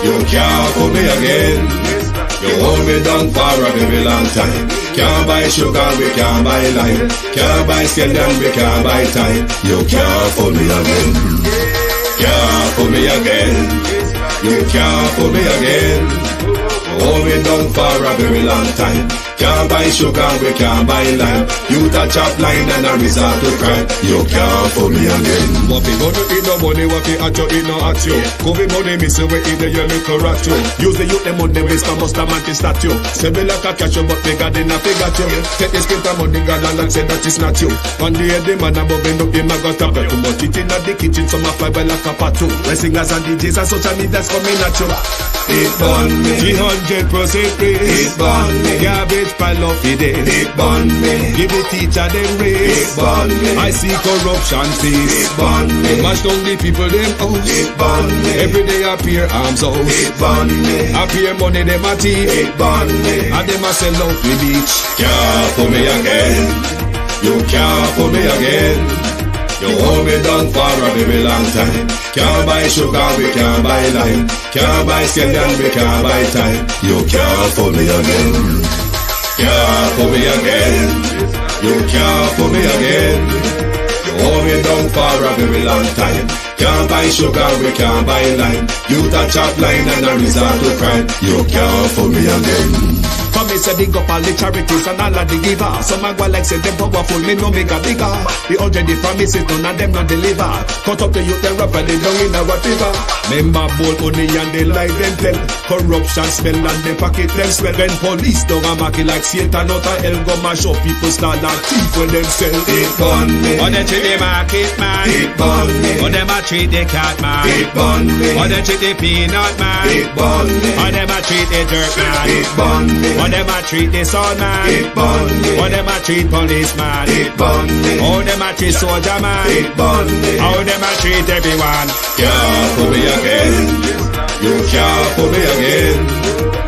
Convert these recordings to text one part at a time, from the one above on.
You can't fool me again. You hold me down for a very long time. Can't buy sugar, we can't buy lime. Can't buy scallion, we can't buy time. You can't fool me again. Can't fool me again. You can't fool me again. Hold me down for a very long time. Can't buy sugar, we can't buy lime. You touch up line and a resort to crime. You can't fool me again. What we gonna eat no money, what we at you, eat no at you. Covid money, me say we eat the your little rat you. Use the youth, them on the waste, and must have man to statue. Say me like a catch you, but bigger than a figure you. Take the skin of money, God, and say that it's not you. On the head, the man above him, him a got up. Too much eating at the kitchen, some a fly by like a pat too. When singers and DJs and social media's coming at you. It burn me. 300% raise. It burn me. Garbage pile of it. It burn me. Give the teacher them raise. It burn me. I see corruption cease. It burn me. Mash down the people them house. It burn me. Every day appear arms out. It burn me. Appear money them a thief. It burn me. And them a sell out the beach. Can't fool me again. You can't fool me again. You hold me down for a very long time. Can't buy sugar, we can't buy lime. Can't buy scallion, we can't buy time. You can't fool me again. Can't fool me again. You can't fool me again. You hold me down for a very long time. Can't buy sugar, we can't buy lime. You touch up line and a resort to crime. You can't fool me again. Come me say big up all the charities and all of the giver. Some a go like say them powerful, me no make a bigger. The 100 the promises, none of them not deliver. Cut up the youth, they rap and they down in a whatever. Member bold money and they lie them tell. Corruption smell and they pocket them swell. When police don't a market like Satan out of hell, go mash up people start like thief when them sell. It burn me. Or they treat the market man. It burn me. Or them a treat the cat man. It burn me. Or they treat the peanut man. It burn me. Or them a treat the dirt man. It burn me. Or them a treat the sound man. It burn me. Or them a treat policeman. It burn me. Or them a treat soldier man. It burn me. Or them a treat everyone. Can't fool me again. You can't fool me again.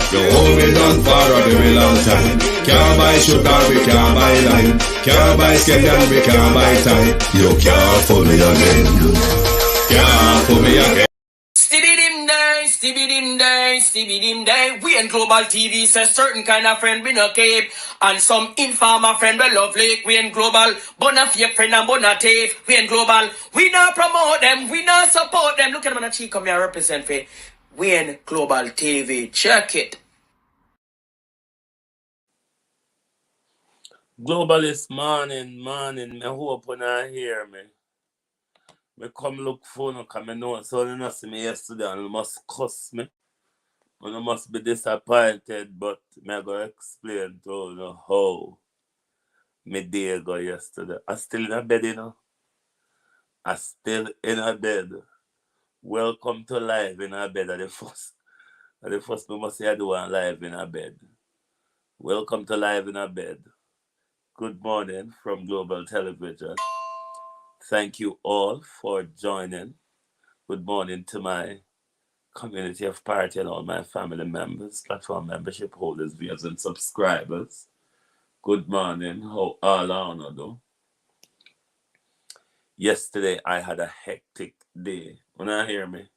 You hold me down for a very long time. Can't buy sugar, we can't buy lime. Can't buy scallion, we can't buy time. You can't fool me again. Can't fool me again. Stevie dim day. We in Global TV says certain kind of friend we no keep. And some informer friend we love like we in Global. Bona fake friend and bona thief. We in Global. We not promote them. We not support them. Look at them on the cheek come here represent for we in Global TV. Check it. Globalist morning, me hope when I hear me. Me come look for no come know so you not see me yesterday and you must cuss me. And you must be disappointed, but me go explain to you how me day go yesterday. I still in a bed, you know. I still in a bed. Welcome to live in a bed at the first. At the first we must say I do one live in a bed. Welcome to live in a bed. Good morning from Global Television. Thank you all for joining. Good morning to my community of party and all my family members, platform membership holders, viewers, and subscribers. Good morning. How all on do? Yesterday I had a hectic day. When I hear me,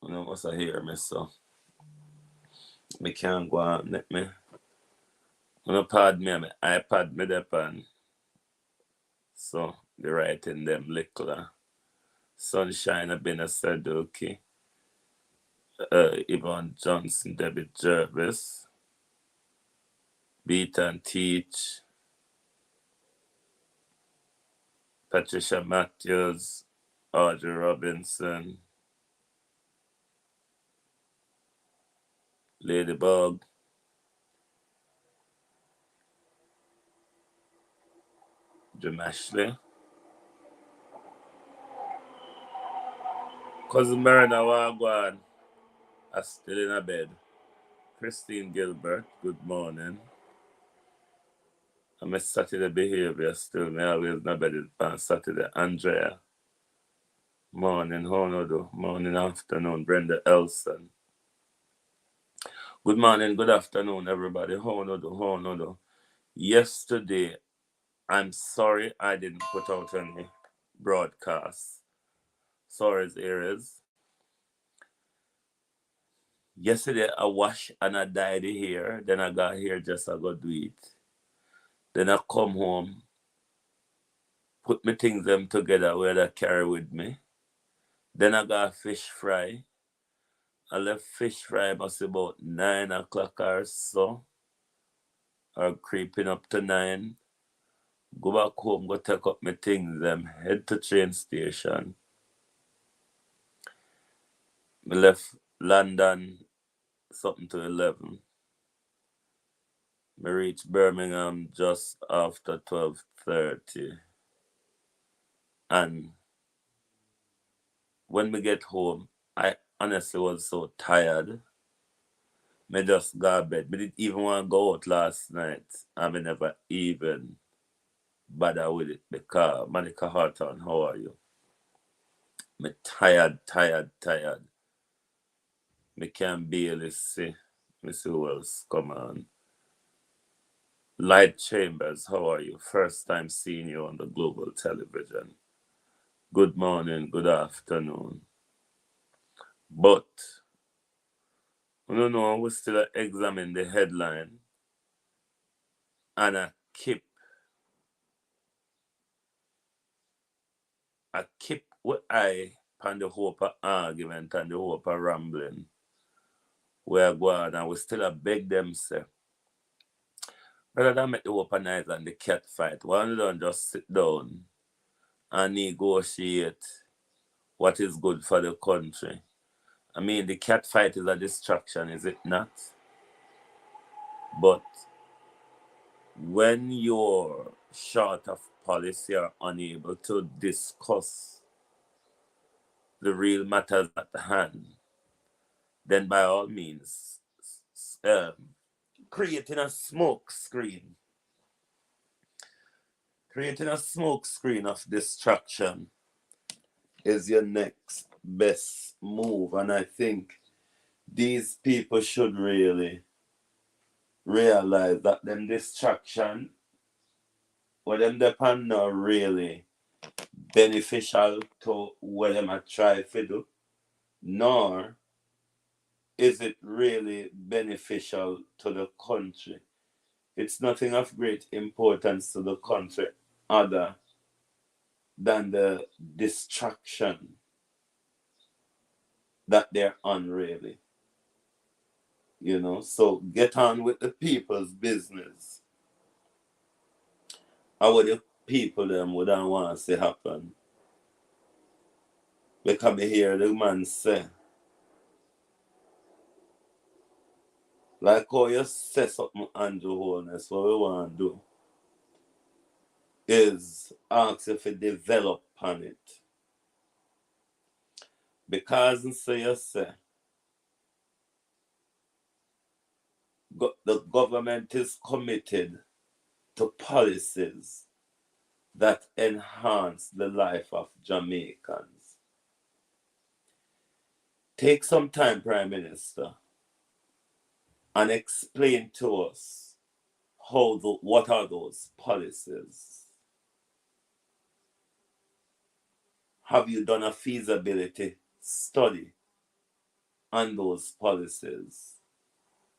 when I must hear me, so me can't go out let me. When I pad me, my iPad me depan. So the writing them little. Sunshine have been a Sadoki. Yvonne Johnson, David Jervis. Beat and Teach. Patricia Matthews. Audrey Robinson. Ladybug. Jim Ashley. Cousin Marina Wagwan. I'm still in a bed. Christine Gilbert, good morning. I'm a Saturday behavior still. Me always in a bed on Saturday. Andrea. Morning, how no do? Morning, afternoon. Brenda Elson. Good morning, good afternoon, everybody. How no do? Yesterday, I'm sorry I didn't put out any broadcasts. Sorry, Aries. Yesterday I wash and I dyed the hair. Then I got here just I go do it. Then I come home, put my things them together where I carry with me. Then I got fish fry. I left fish fry must be about 9 o'clock or so. Or creeping up to 9. Go back home, go take up my things them, head to train station. I left London something to 11. I reached Birmingham just after 12:30. And when we get home, I honestly was so tired. I just got to bed. I didn't even want to go out last night. I never even bother with it because Monica Horton, how are you? I'm tired. I can't barely see. Let me see who else come on. Light Chambers, how are you? First time seeing you on the global television. Good morning, good afternoon. But, I don't know, we still examine the headline and I keep with eye on the hope of argument and the hope of rambling. Where go on and we still beg them say, rather than make the hope nice and the cat fight, why don't just sit down and negotiate what is good for the country? I mean, the cat fight is a distraction, is it not? But when you're short of policy or unable to discuss the real matters at hand, then by all means, creating a smoke screen of distraction is your next best move. And I think these people should really realize that them distraction, what them depend on really beneficial to what them are trying to do, nor is it really beneficial to the country. It's nothing of great importance to the country other than the distraction that they're on really. You know, so get on with the people's business. How would the people them wouldn't want to see happen? Because I hear the man say, like how you say something, Andrew Holness, what we want to do is ask if you develop on it. Because you say, the government is committed to policies that enhance the life of Jamaicans. Take some time, Prime Minister, and explain to us what are those policies. Have you done a feasibility study on those policies?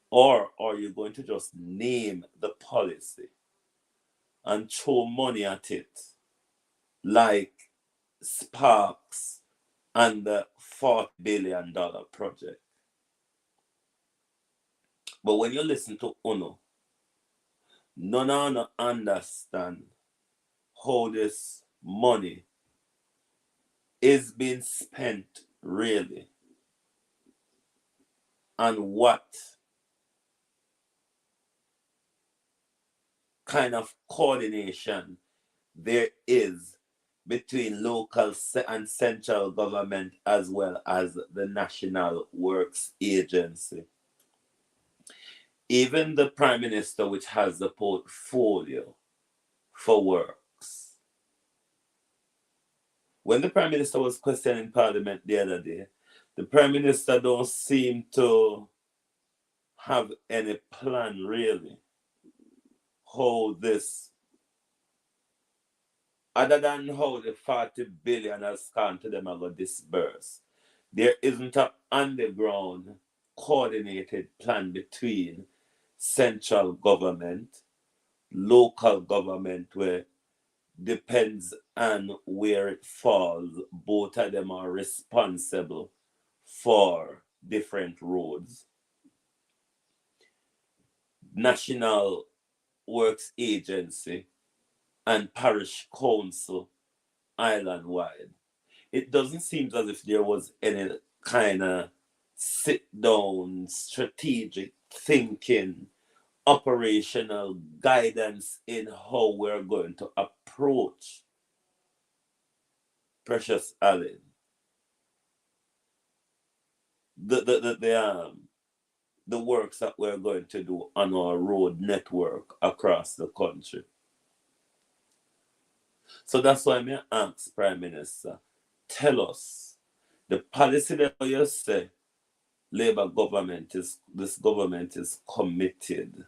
Or are you going to just name the policy and throw money at it like Sparks and the $40 billion project? But when you listen to UNO, none of them understand how this money is being spent really and what kind of coordination there is between local and central government as well as the National Works Agency. Even the Prime Minister, which has the portfolio for works. When the Prime Minister was questioned in Parliament the other day, the Prime Minister don't seem to have any plan really how this, other than how the 40 billion has gone to them and got dispersed. There isn't an underground coordinated plan between central government, local government, where depends on where it falls. Both of them are responsible for different roads. National Works Agency and Parish Council island-wide. It doesn't seem as if there was any kind of sit-down, strategic thinking, operational guidance in how we're going to approach Precious Island. The works that we're going to do on our road network across the country. So that's why I ask Prime Minister, tell us the policy that you say this government is committed.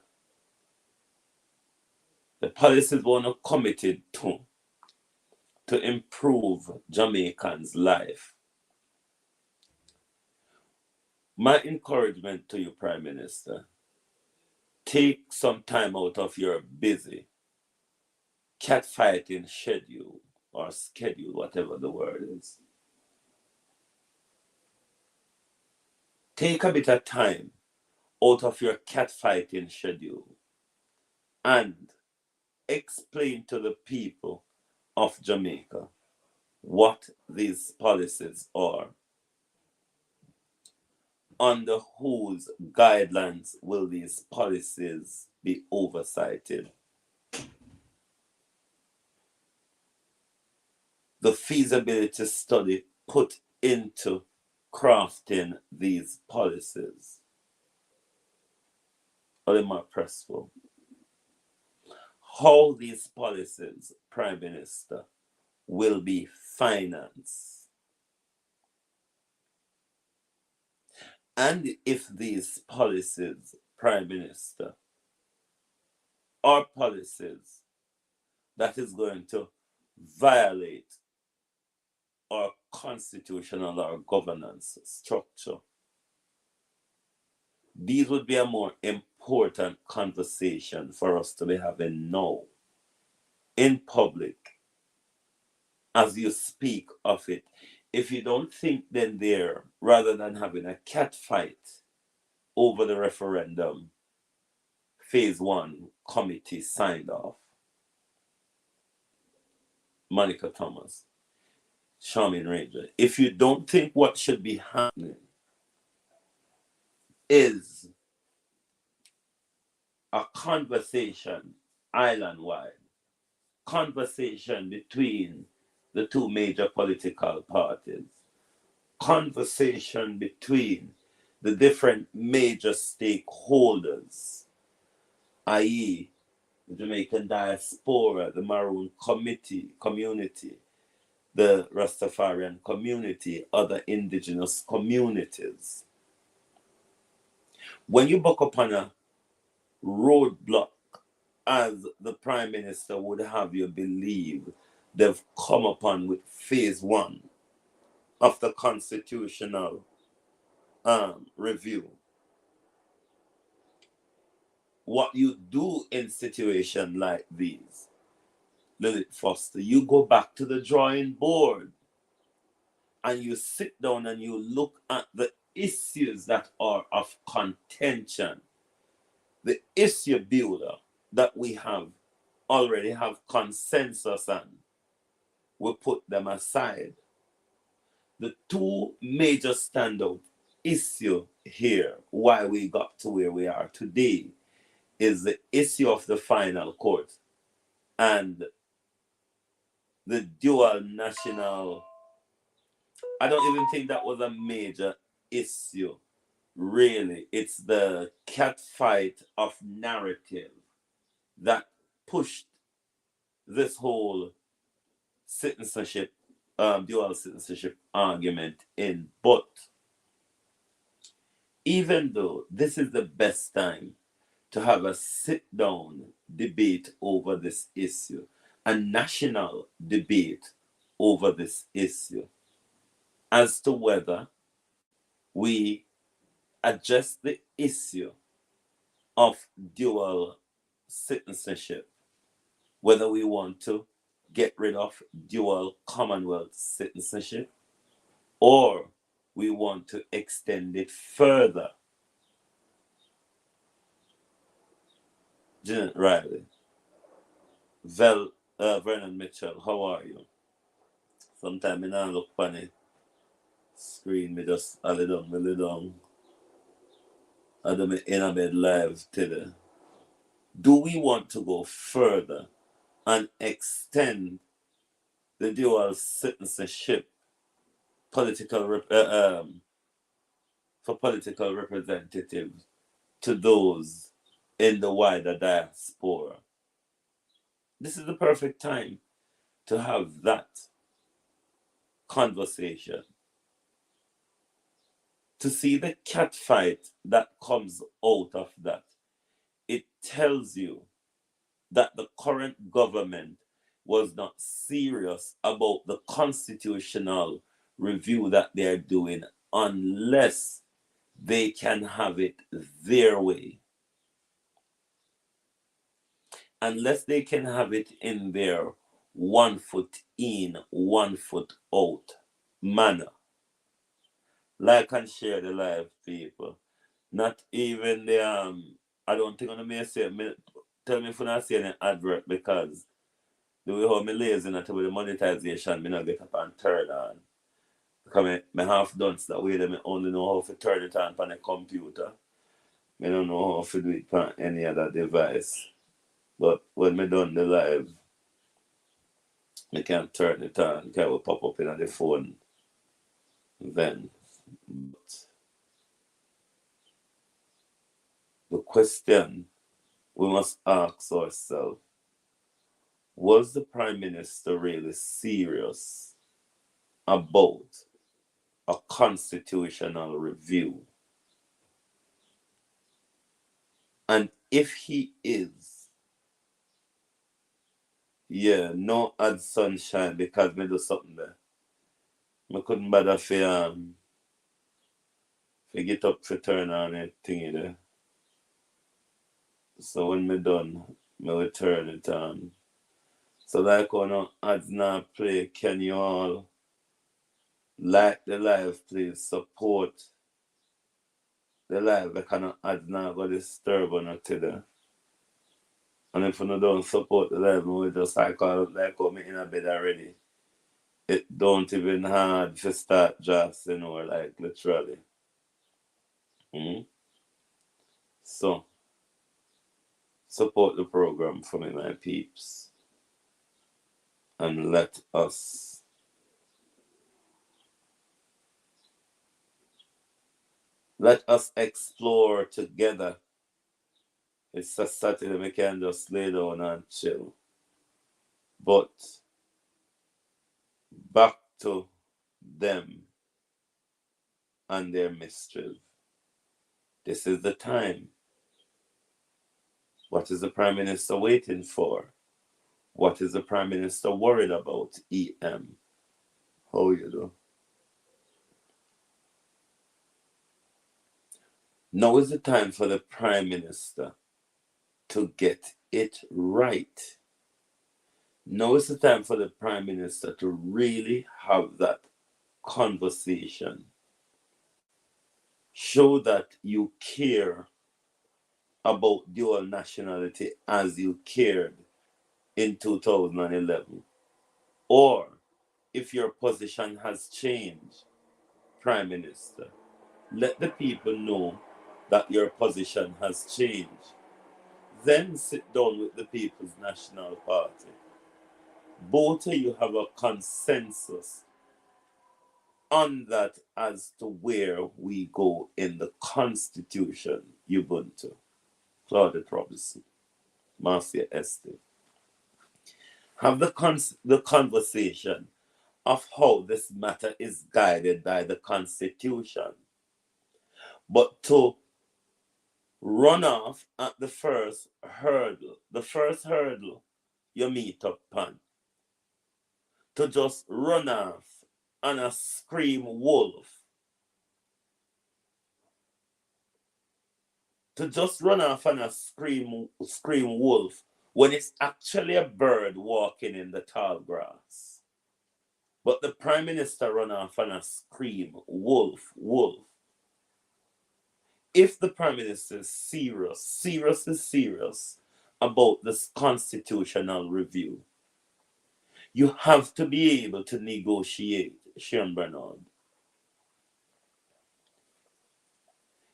The policies we're committed to improve Jamaicans' life. My encouragement to you, Prime Minister, take some time out of your busy catfighting schedule, whatever the word is. Take a bit of time out of your catfighting schedule and explain to the people of Jamaica what these policies are. Under whose guidelines will these policies be oversighted? The feasibility study put into crafting these policies. Pressful. How these policies, Prime Minister, will be financed. And if these policies, Prime Minister, are policies that is going to violate our constitutional or governance structure, these would be a more important conversation for us to be having now in public as you speak of it. If you don't think then there, rather than having a catfight over the referendum, phase 1 committee signed off. Monica Thomas, Charmaine Ranger, if you don't think what should be happening is a conversation island-wide, conversation between the two major political parties, conversation between the different major stakeholders, i.e., the Jamaican diaspora, the Maroon community, the Rastafarian community, other indigenous communities. When you buck upon a roadblock, as the Prime Minister would have you believe, they've come upon with phase 1 of the constitutional review. What you do in situations like these, Lilith Foster, you go back to the drawing board and you sit down and you look at the issues that are of contention, the issue builder that we already have consensus on. We put them aside. The two major standout issue here, why we got to where we are today, is the issue of the final court and the dual national. I don't even think that was a major issue, really. It's the catfight of narrative that pushed this whole citizenship, dual citizenship argument in. But even though this is the best time to have a sit-down debate over this issue, a national debate over this issue, as to whether we address the issue of dual citizenship, whether we want to get rid of dual Commonwealth citizenship or we want to extend it further. Janet Riley, Vernon Mitchell, how are you? Sometimes I don't look on the screen, me just I lay down. I do me in a bed live today. Do we want to go further and extend the dual citizenship for political representatives to those in the wider diaspora? This is the perfect time to have that conversation, to see the catfight that comes out of that. It tells you that the current government was not serious about the constitutional review that they're doing unless they can have it their way. Unless they can have it in their 1 foot in, 1 foot out manner. Like and share the live, people. Not even the I don't think I'm gonna say tell me if I'm not seeing an advert, because the way how me lazy not with the monetization, me not get up and turn on. Because me half done that way that me only know how to turn it on the computer. Me don't know how to do it on any other device. But when me done the live, me can turn it on, it will pop up in the phone then. But the question we must ask ourselves, was the Prime Minister really serious about a constitutional review? And if he is, no add sunshine because me do something there. I couldn't bother for get up for turn on it thingy there. So when me done, me will turn it on. So like when ads now play, can you all like the live, please support the live? Because ads now go disturb on it today. And if you don't support the live, we will just like how me in a bed already. It don't even hard to start just, like literally. So support the program for me, my peeps. And let us explore together. It's a Saturday, we can just lay down and chill. But back to them and their mischief. This is the time. What is the Prime Minister waiting for? What is the Prime Minister worried about? EM. How you do? Now is the time for the Prime Minister to get it right. Now is the time for the Prime Minister to really have that conversation. Show that you care about dual nationality as you cared in 2011. Or if your position has changed, Prime Minister, let the people know that your position has changed. Then sit down with the People's National Party. Both of you have a consensus on that as to where we go in the Constitution, Ubuntu. Claudette Robinson, Marcia Estes. Have the conversation of how this matter is guided by the Constitution. But to run off at the first hurdle you meet up on, to just run off and a scream wolf, to just run off and a scream wolf when it's actually a bird walking in the tall grass. But the Prime Minister run off and a scream wolf, wolf. If the Prime Minister is serious about this constitutional review, you have to be able to negotiate, Sharon Bernard.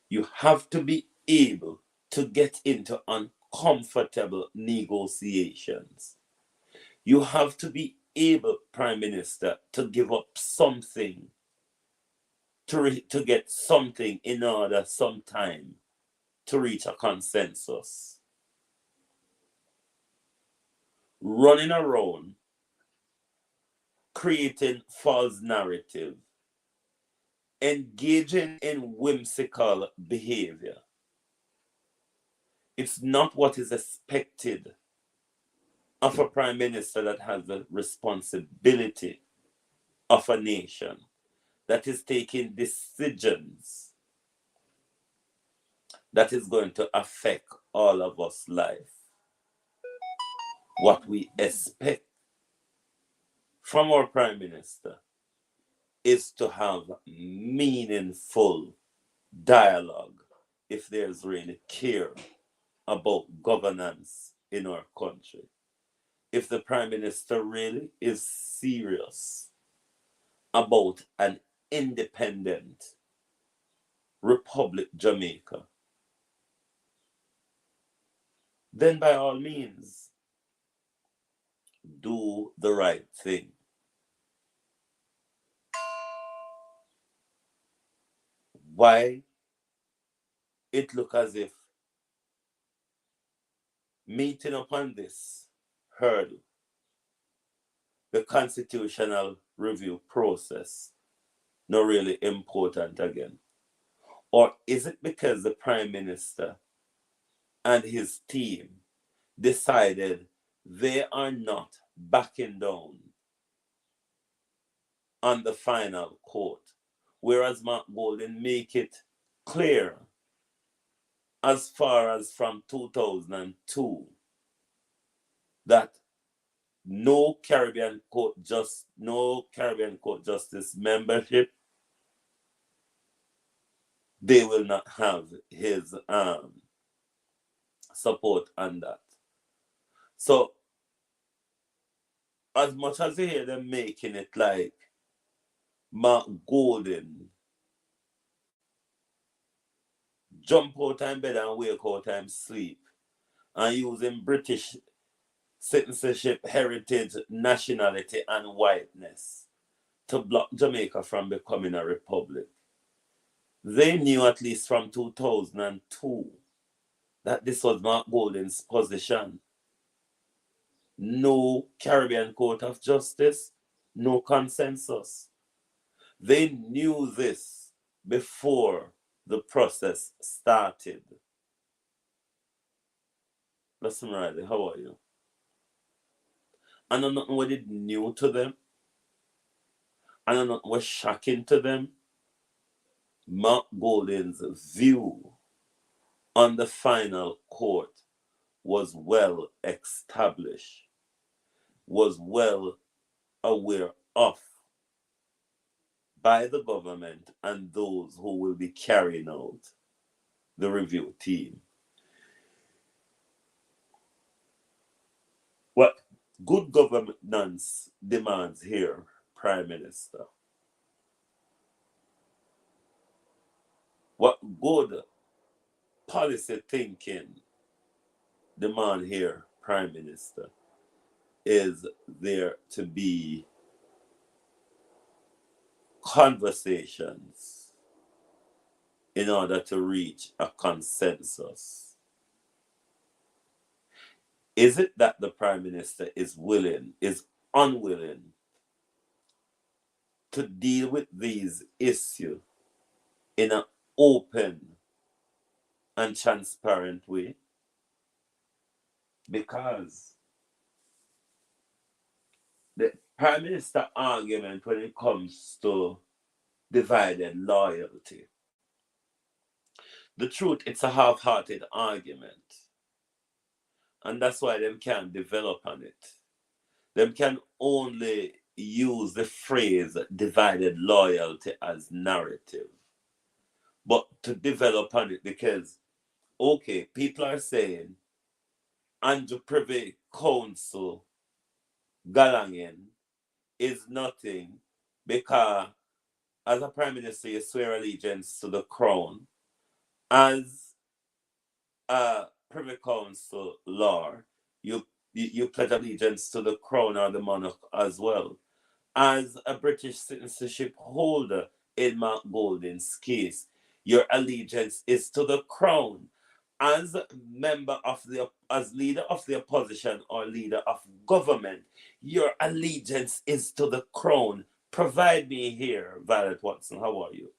You have to be able to get into uncomfortable negotiations. You have to be able, Prime Minister, to give up something, to get something in order sometime to reach a consensus. Running around, creating false narrative, engaging in whimsical behavior. It's not what is expected of a Prime Minister that has the responsibility of a nation, that is taking decisions that is going to affect all of us' life. What we expect from our Prime Minister is to have meaningful dialogue if there's really care about governance in our country. If the Prime Minister really is serious about an independent Republic Jamaica, then by all means, do the right thing. Why it look as if meeting upon this hurdle, the constitutional review process, not really important again? Or is it because the Prime Minister and his team decided they are not backing down on the final court, whereas Mark Golden make it clear as far as from 2002 that no Caribbean Court Justice membership, they will not have his support on that. So as much as you hear them making it like Mark Golden jump out of bed and wake out of sleep and using British citizenship, heritage, nationality, and whiteness to block Jamaica from becoming a republic, they knew at least from 2002 that this was Mark Golden's position. No Caribbean Court of Justice, no consensus. They knew this before the process started. Listen, Riley, how are you? I know nothing what it new to them. I know nothing was shocking to them. Mark Golden's view on the final court was well established, was well aware of by the government and those who will be carrying out the review team. What good governance demands here, Prime Minister? What good policy thinking demand here, Prime Minister, is there to be conversations in order to reach a consensus? Is it that the Prime Minister is unwilling to deal with these issues in an open and transparent way? Because the Prime Minister argument when it comes to divided loyalty The truth, it's a half-hearted argument. And that's why them can't develop on it. Them can only use the phrase divided loyalty as narrative. But to develop on it, because, okay, people are saying Andrew Privy Council Galangin is nothing because as a Prime Minister you swear allegiance to the crown. As a Privy Council lord, you pledge allegiance to the crown or the monarch as well. As a British citizenship holder in Mark Golding's case, your allegiance is to the crown. As leader of the opposition or leader of government, your allegiance is to the crown. Provide me here, Violet Watson. How are you?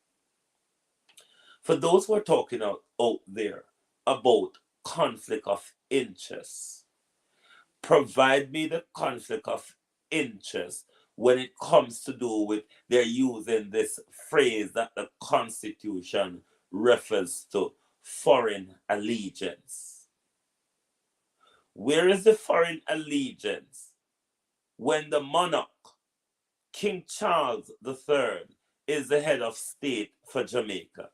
For those who are talking out there about conflict of interest, provide me the conflict of interest when it comes to do with they're using this phrase that the Constitution refers to, foreign allegiance. Where is the foreign allegiance when the monarch, King Charles III, is the head of state for Jamaica?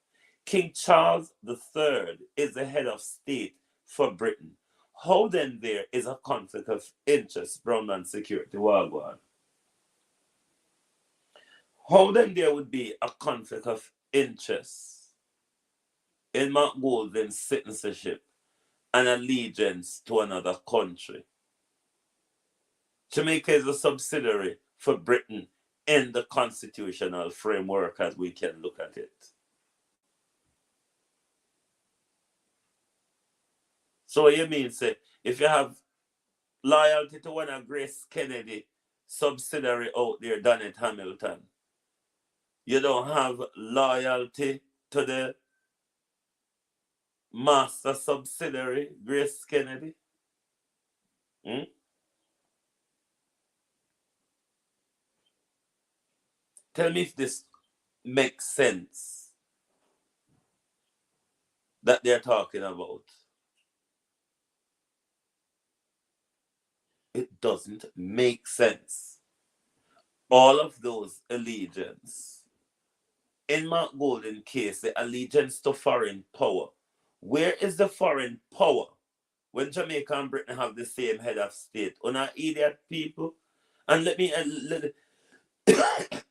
King Charles III is the head of state for Britain. How then there is a conflict of interest, Brownland Security Wagwan? How then there would be a conflict of interest in Mark Golding's citizenship and allegiance to another country? Jamaica is a subsidiary for Britain in the constitutional framework as we can look at it. So you mean, say, if you have loyalty to one of Grace Kennedy subsidiary out there, Donnet Hamilton, you don't have loyalty to the master subsidiary, Grace Kennedy? Tell me if this makes sense that they're talking about. It doesn't make sense. All of those allegiance. In Mark Golding's case, the allegiance to foreign power. Where is the foreign power when Jamaica and Britain have the same head of state? Una idiot people. And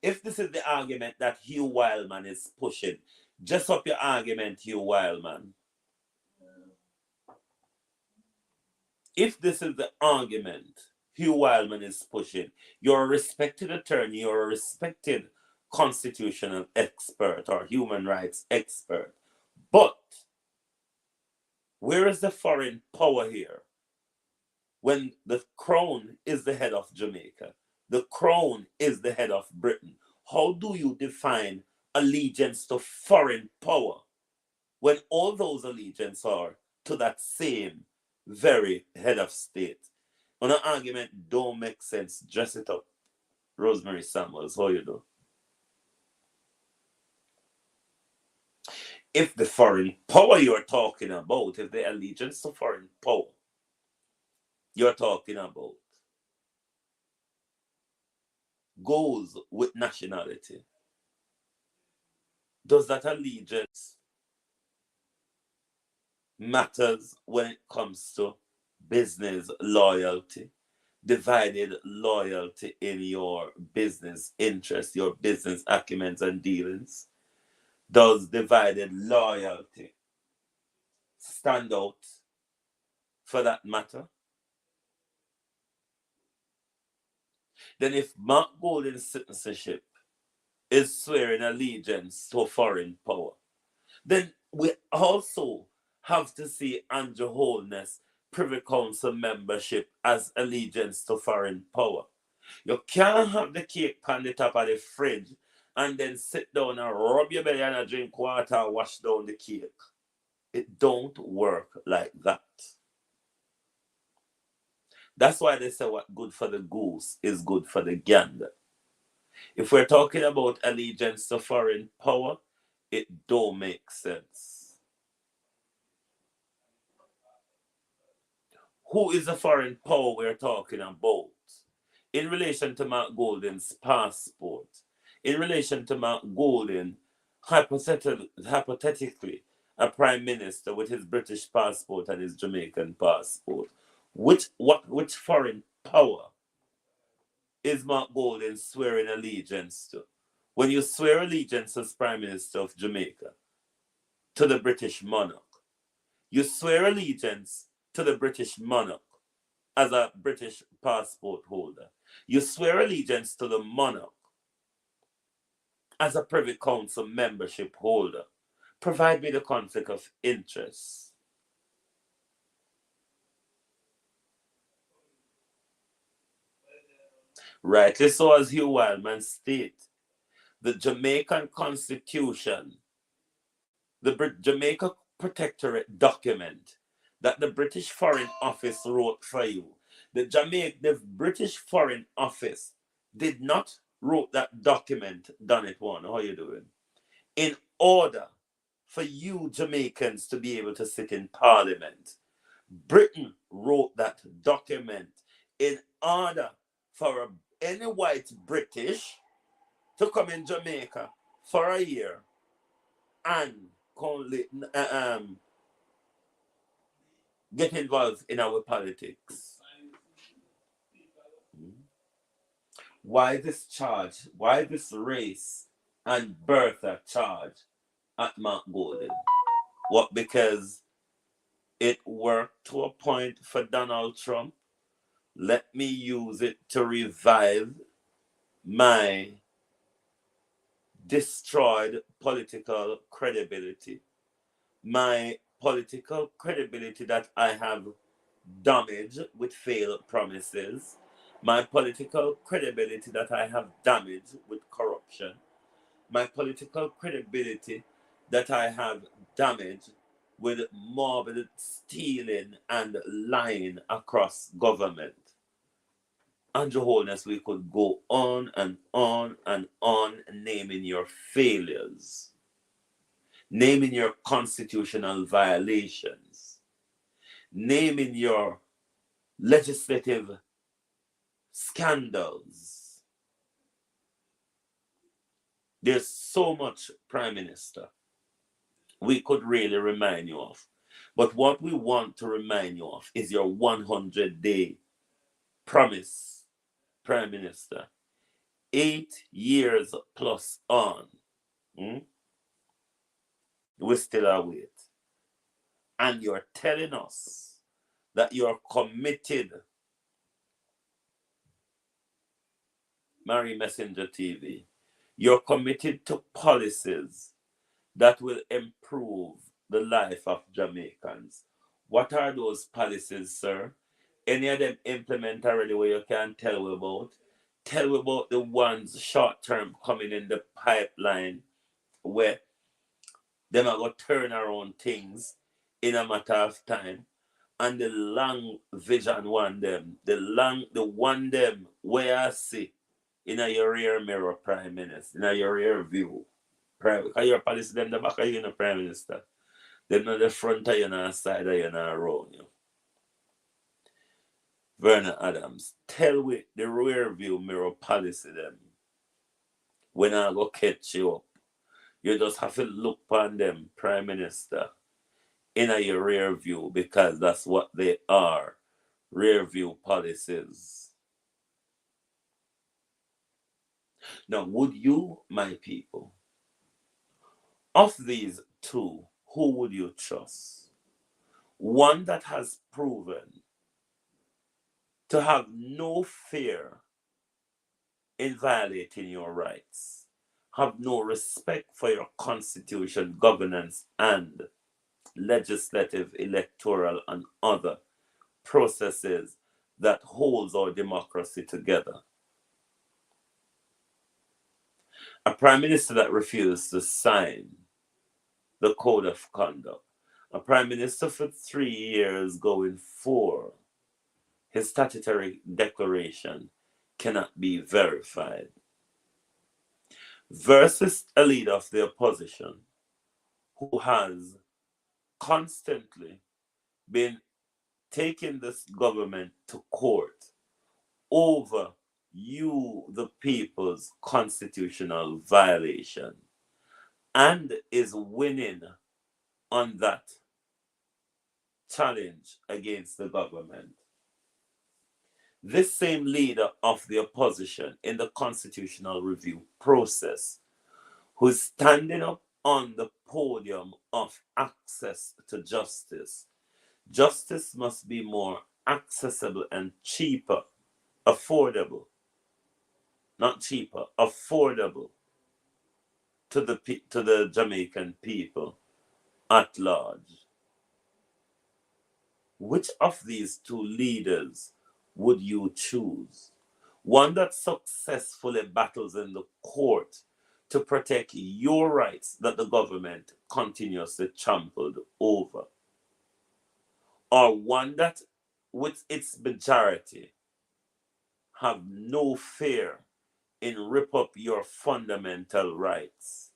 if this is the argument that Hugh Wildman is pushing, just up your argument, Hugh Wildman. If this is the argument Hugh Wildman is pushing, you're a respected attorney, you're a respected constitutional expert or human rights expert. But where is the foreign power here when the crown is the head of Jamaica? The crown is the head of Britain. How do you define allegiance to foreign power when all those allegiances are to that same very head of state? On an argument don't make sense. Dress it up. Rosemary Samuels, how you do? If the foreign power you're talking about, if the allegiance to foreign power you're talking about goes with nationality, does that allegiance matters when it comes to business loyalty, divided loyalty in your business interests, your business acumens and dealings? Does divided loyalty stand out for that matter? Then if Mark Golding's citizenship is swearing allegiance to foreign power, then we also have to see Andrew Holness Privy Council membership as allegiance to foreign power. You can't have the cake on the top of the fridge and then sit down and rub your belly and drink water and wash down the cake. It don't work like that. That's why they say what good for the goose is good for the gander. If we're talking about allegiance to foreign power, it don't make sense. Who is the foreign power we're talking about? In relation to Mark Golden's passport, in relation to Mark Golden, hypothetically, a prime minister with his British passport and his Jamaican passport, which foreign power is Mark Golden swearing allegiance to? When you swear allegiance as Prime Minister of Jamaica to the British monarch, you swear allegiance to the British monarch as a British passport holder. You swear allegiance to the monarch as a Privy Council membership holder. Provide me the conflict of interest. Rightly so, as Hugh Wildman states, the Jamaican Constitution, the Jamaica Protectorate document that the British Foreign Office wrote for you. The British Foreign Office did not wrote that document, done it one. How you doing? In order for you Jamaicans to be able to sit in Parliament. Britain wrote that document in order for any white British to come in Jamaica for a year and get involved in our politics. Why this charge? Why this race and Bertha charge at Mount Golden? What? Because it worked to a point for Donald Trump. Let me use it to revive my destroyed political credibility. My political credibility that I have damaged with failed promises. My political credibility that I have damaged with corruption. My political credibility that I have damaged with morbid stealing and lying across government. Andrew Holness, we could go on and on and on naming your failures, naming your constitutional violations, naming your legislative scandals. There's so much, Prime Minister, we could really remind you of. But what we want to remind you of is your 100-day promise, Prime Minister. 8 years plus on. We still await. And you're telling us that you're committed, Mary Messenger TV, you're committed to policies that will improve the life of Jamaicans. What are those policies, sir? Any of them implement already where you can tell me about? Tell me about the ones short-term coming in the pipeline where them are going to turn around things in a matter of time. And the long vision one them, the one them where I see in your rear mirror, Prime Minister, in your rear view. Because your policy them the back of you, Prime Minister. Them not the front of you, not side of you, not around you. Vernon Adams, tell me the rear view mirror policy them. When I go catch you up, you just have to look upon them, Prime Minister, in your rear view, because that's what they are, rear view policies. Now, would you, my people, of these two, who would you trust? One that has proven to have no fear in violating your rights, have no respect for your constitution, governance, and legislative, electoral, and other processes that holds our democracy together. A Prime Minister that refused to sign the Code of Conduct. A Prime Minister for 3 years going for his statutory declaration cannot be verified. Versus a leader of the opposition who has constantly been taking this government to court over you, the people's constitutional violation, and is winning on that challenge against the government. This same leader of the opposition in the constitutional review process, who's standing up on the podium of access to justice. Justice must be more accessible and cheaper, affordable, not cheaper, affordable to the Jamaican people at large. Which of these two leaders would you choose? One that successfully battles in the court to protect your rights that the government continuously trampled over, or one that, with its majority, have no fear in rip up your fundamental rights,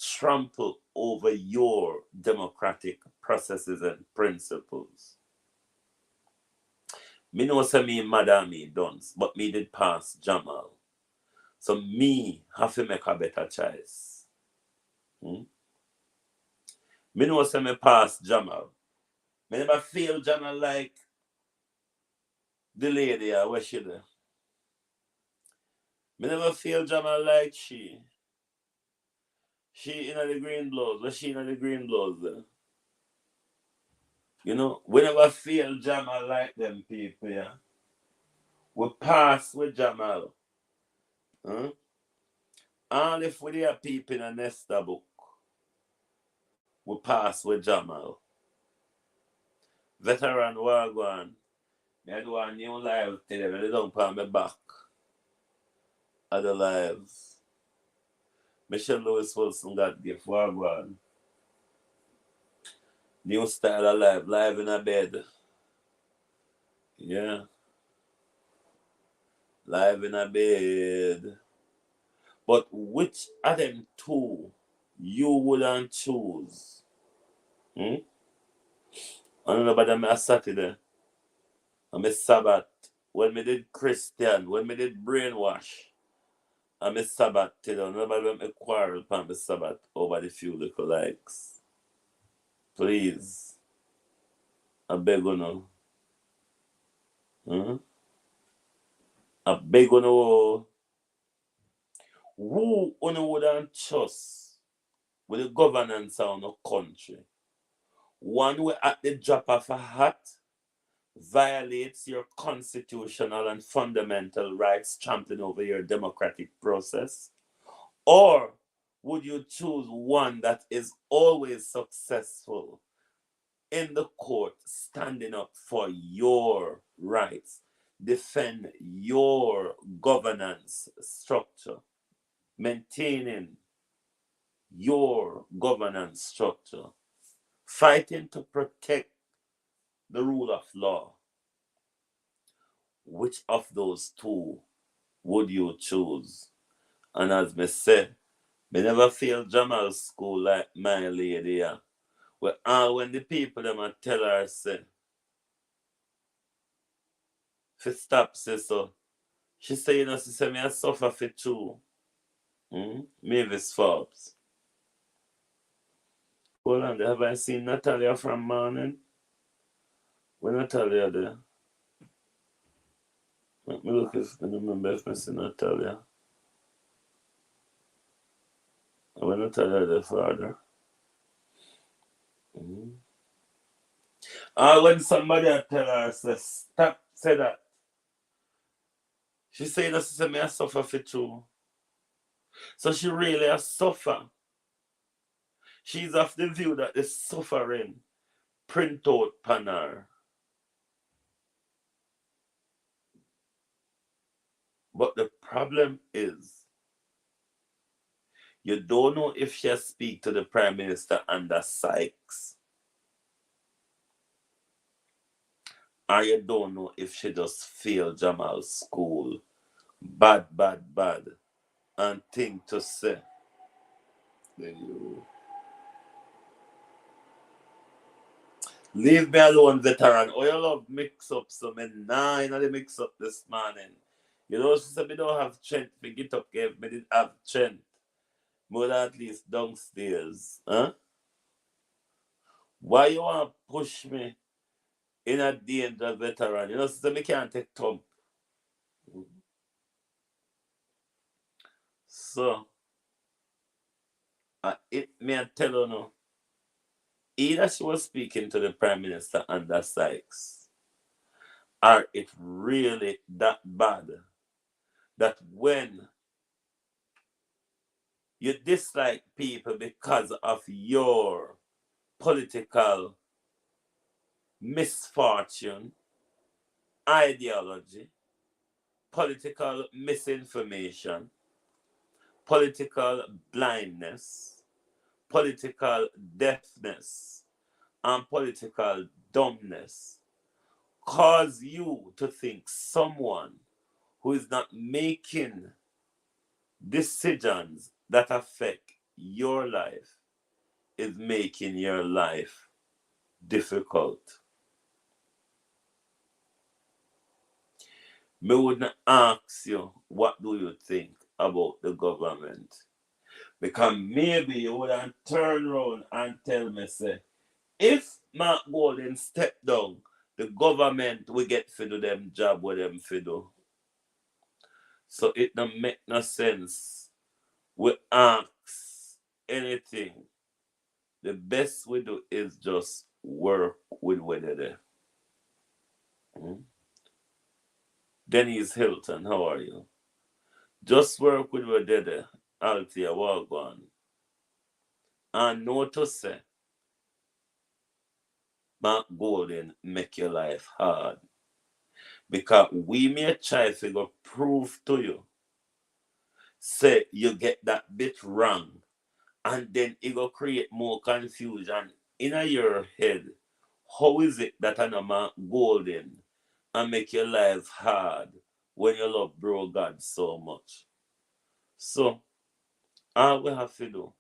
trample over your democratic processes and principles. Me know say me mad and me dunce, but me did pass Jamal. So me have to make a better choice. Me know say me pass Jamal. Me never feel Jamal like the lady where she there. Me never feel Jamal like she. She in the green blouse. Where she in the green blouse there? You know, we never feel Jamal like them people, yeah. We pass with Jamal. Huh? And if we are people in a Nesta book, we pass with Jamal. Veteran Wagwan. I do a new live today. I don't put me back at the lives. Michelle Lewis Wilson got gift Wagwan. New style of live. Live in a bed. Yeah. Live in a bed. But which of them two you wouldn't choose? I don't know about me a Saturday. I'm a Sabbath. When me did Christian, when me did brainwash, I'm a Sabbath. You know, nobody when me quarrel upon the Sabbath over the few little likes. Please. I beg you now. I beg you now. Who wouldn't trust with the governance of the country? One who at the drop of a hat violates your constitutional and fundamental rights, trampling over your democratic process? Or would you choose one that is always successful in the court, standing up for your rights, defend your governance structure, maintaining your governance structure, fighting to protect the rule of law? Which of those two would you choose? And as me say, me never feel Jamal school like my lady here. When the people them a tell her say, fi stop say so. She say, you know, she say me I suffer for two. Mavis Forbes. Hold on, have I seen Natalia from morning? When Natalia there? Let me look if I remember if I see Natalia. When Natalia the father. When somebody tell her say stop say that. She say that she say me I suffer for two. So she really a suffer. She's of the view that the suffering print out pan her. But the problem is, you don't know if she speak to the Prime Minister under Sykes. Or you don't know if she just failed Jamal's school. Bad, and thing to say. Leave me alone, veteran. Oh, you love mix up, so me nine of the mix up this morning. You know, she said me don't have strength to get up, give me did have strength. More than at least downstairs. Huh? Why you want to push me in a danger, veteran? You know, so me can't take thump. So, it me I tell you no. Either she was speaking to the Prime Minister under Sykes, or it really that bad that when you dislike people because of your political misfortune, ideology, political misinformation, political blindness, political deafness, and political dumbness cause you to think someone who is not making decisions that affect your life is making your life difficult. Me wouldn't ask you what do you think about the government. Because maybe you wouldn't turn around and tell me, say, if Mark Golden step down, the government will get to do them job what them to do. So it don't make no sense. We ask anything. The best we do is just work with whether there. Denise Hilton, how are you? Just work with whether there. Althea Walgon. And know to say, Mark Golden make your life hard. Because we may try to go prove to you, say you get that bit wrong, and then it will create more confusion in your head. How is it that I'm Mark Golden and make your life hard when you love bro God so much? So all we have to do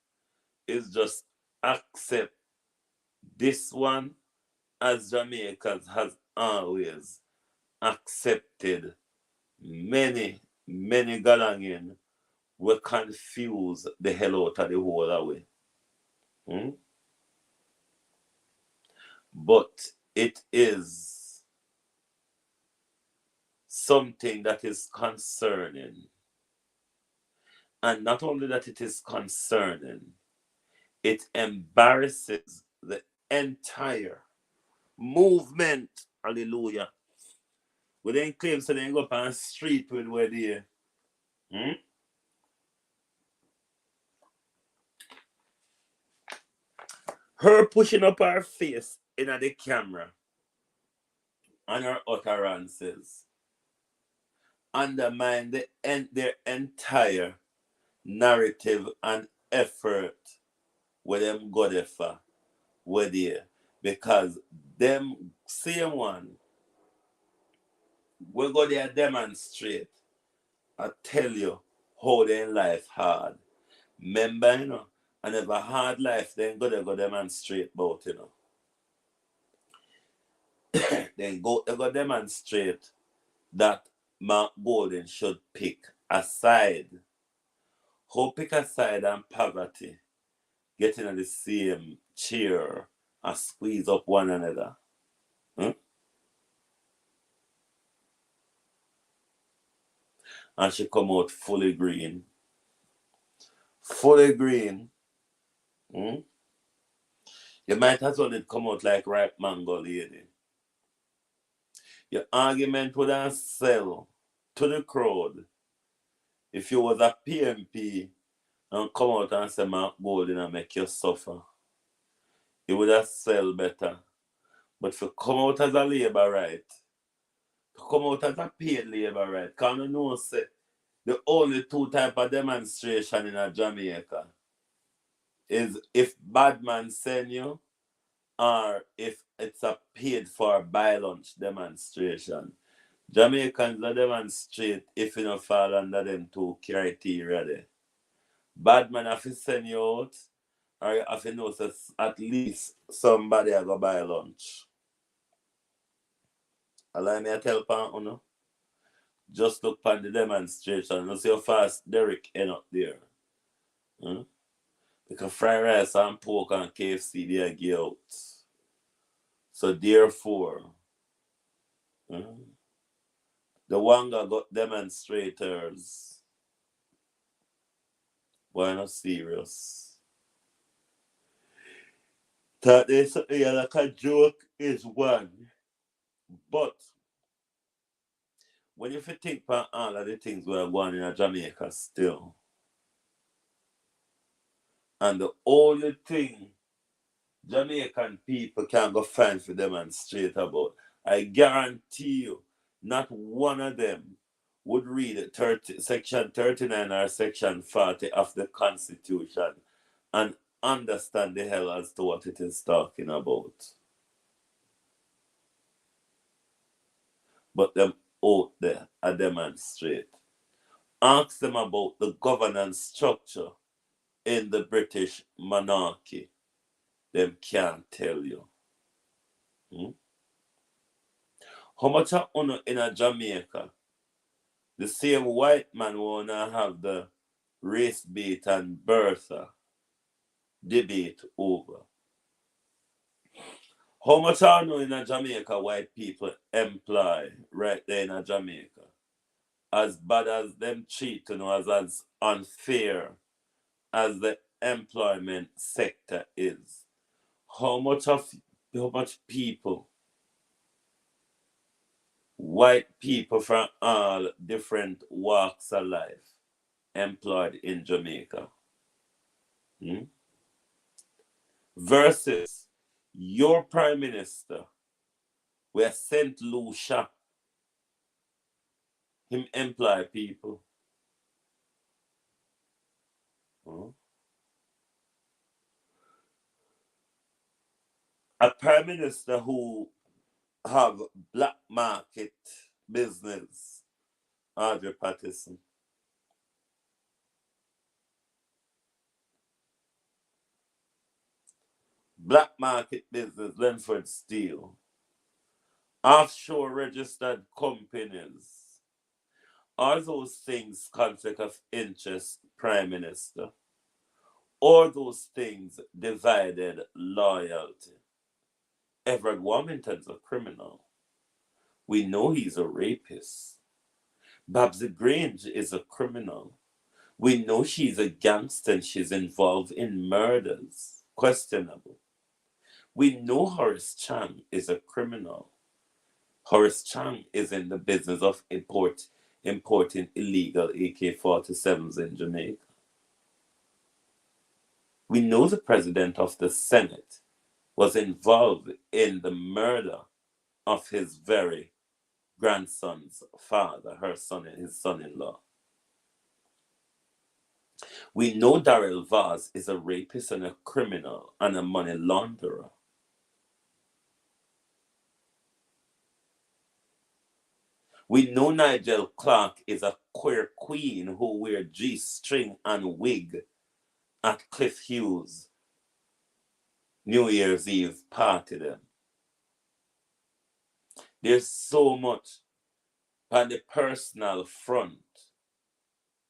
is just accept this one as Jamaicans has always accepted many, many Galangian will confuse the hell out of the whole away. But it is something that is concerning. And not only that it is concerning, it embarrasses the entire movement. Hallelujah. We then claim so they go up on the street with where they her pushing up her face in the camera and her utterances undermine their entire narrative and effort where them go there for where they, because them same one we go there demonstrate. I tell you how their life hard. Remember, you know, and have a hard life, then go there go demonstrate about, you know. Then they go demonstrate that Mark Golden should pick a side. How pick a side and poverty getting on the same chair and squeeze up one another. And she come out fully green. Fully green. You might as well come out like ripe mango lady. Your argument would not sell to the crowd if you was a PMP and come out and say Mark Golden and make you suffer. It would have sell better. But if you come out as a labor right, to come out as a paid labor right, because you know say the only two type of demonstration in a Jamaica is if bad man send you or if it's a paid for buy lunch demonstration. Jamaicans will demonstrate if you don't fall under them two criteria there. Bad man have to send you out or you have to know that at least somebody I go buy lunch. Allow me to tell pan uno. Just look at the demonstration and see how fast Derek end up there. Hmm? Because fried rice and pork and KFC they are give out. So therefore, the Wanga got demonstrators. Why not serious? Thought they something like a joke is one. But when you think about all of the things we are going in Jamaica still, and the only thing Jamaican people can go find for demonstrate about, I guarantee you, not one of them would read Section 39 or Section 40 of the Constitution and understand the hell as to what it is talking about. But them out there I demonstrate. Ask them about the governance structure in the British monarchy. Them can't tell you. How much of uno in a Jamaica? The same white man wanna have the race bait and birther debate over. How much I know in a Jamaica white people employ right there in a Jamaica? As bad as them treat, as unfair as the employment sector is. How much people, white people from all different walks of life, employed in Jamaica? Versus your prime minister, where St. Lucia, him employ people. A prime minister who have black market business, Andrew Patterson. Black market business, Lenford Steel. Offshore registered companies. Are those things conflict of interest, prime minister? Or those things divided loyalty? Everett Wilmington's a criminal. We know he's a rapist. Babsy Grange is a criminal. We know she's a gangster and she's involved in murders. Questionable. We know Horace Chang is a criminal. Horace Chang is in the business of importing illegal AK-47s in Jamaica. We know the president of the Senate was involved in the murder of his very grandson's father, his son-in-law. We know Darrell Vaz is a rapist and a criminal and a money launderer. We know Nigel Clark is a queer queen who wear G-string and wig at Cliff Hughes' New Year's Eve party then. There's so much on the personal front.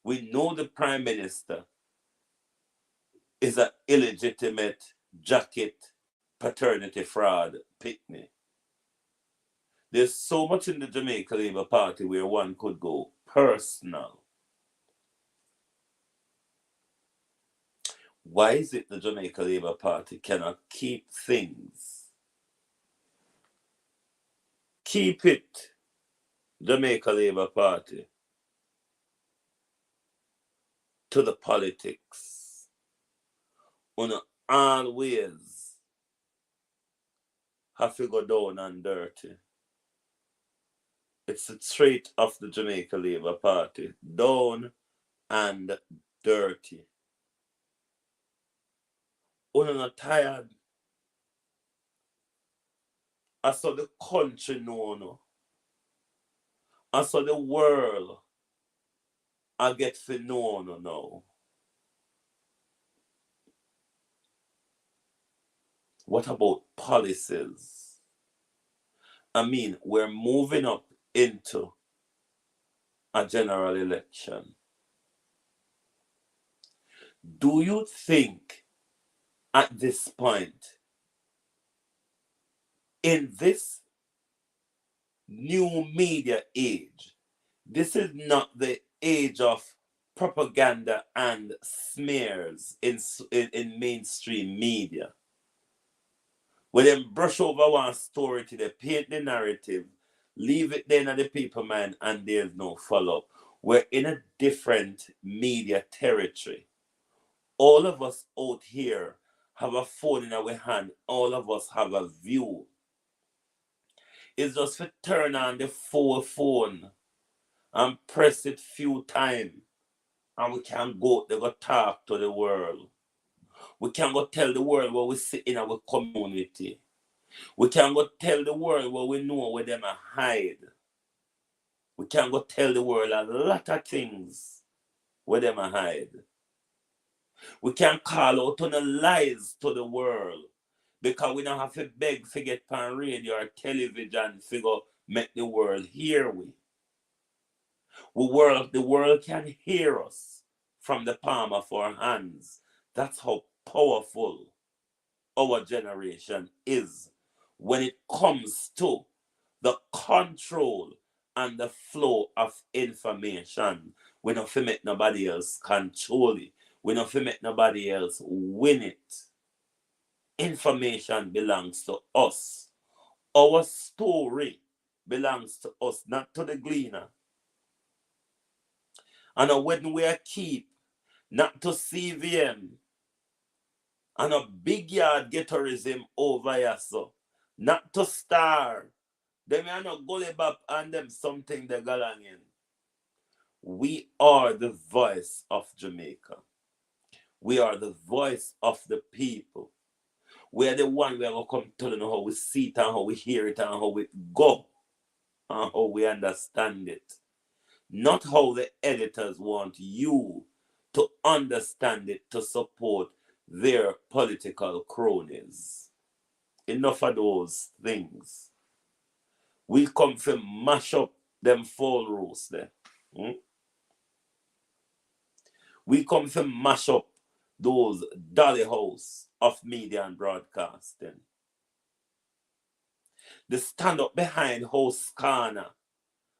We know the Prime Minister is an illegitimate jacket paternity fraud picnic. There's so much in the Jamaica Labour Party where one could go personal. Why is it the Jamaica Labour Party cannot keep things? Keep it, Jamaica Labour Party, to the politics. Always have to go down and dirty. It's the trait of the Jamaica Labour Party. Down and dirty. Not tired. I saw the country know. I saw the world. I get to know now. What about policies? I mean, we're moving up into a general election. Do you think at this point, in this new media age, this is not the age of propaganda and smears in mainstream media, where them brush over one story to the paint the narrative, leave it then at the people mind, and there's no follow-up. We're in a different media territory. All of us out here have a phone in our hand. All of us have a view. It's just to turn on the phone and press it few times, and we can go talk to the world. We can go tell the world where we sit in our community. We can go tell the world where we know where them hide. We can go tell the world a lot of things where them hide. We can call out on the lies to the world, because we don't have to beg to get on radio or television to go make the world hear we. The world can hear us from the palm of our hands. That's how powerful our generation is when it comes to the control and the flow of information. We don't feel make nobody else control it. We don't feel make nobody else win it. Information belongs to us. Our story belongs to us, not to the gleaner. And when we keep, not to CVM, and a big yard ghettoism over here, so not to Star. Them are not gully bap and them something they galang in. We are the voice of Jamaica. We are the voice of the people. We are the one we are going to come to know how we see it and how we hear it and how we go and how we understand it. Not how the editors want you to understand it to support their political cronies. Enough of those things. We come to mash up them fall roast there. We come to mash up those dolly house of media and broadcasting. They stand up behind house corner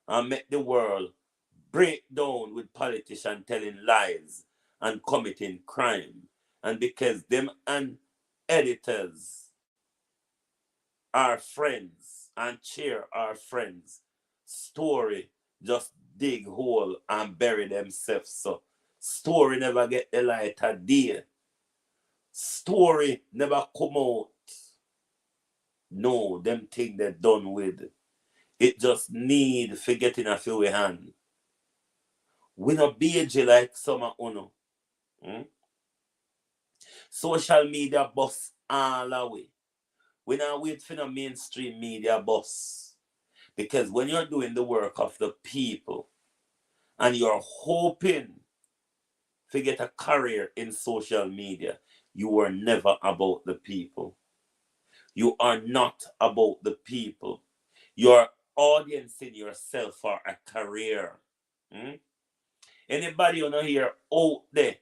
and make the world break down with politicians telling lies and committing crime. And because them and editors are friends and cheer our friends, story just dig hole and bury themselves. So story never get the light of day. Story never come out. No, them thing they done with. It just need for getting a few hand. We not BG like some of uno. Social media boss all the way. We not wait for the mainstream media boss. Because when you're doing the work of the people and you're hoping to get a career in social media, you are never about the people. You are not about the people. You're audiencing yourself for a career. Anybody you know here out there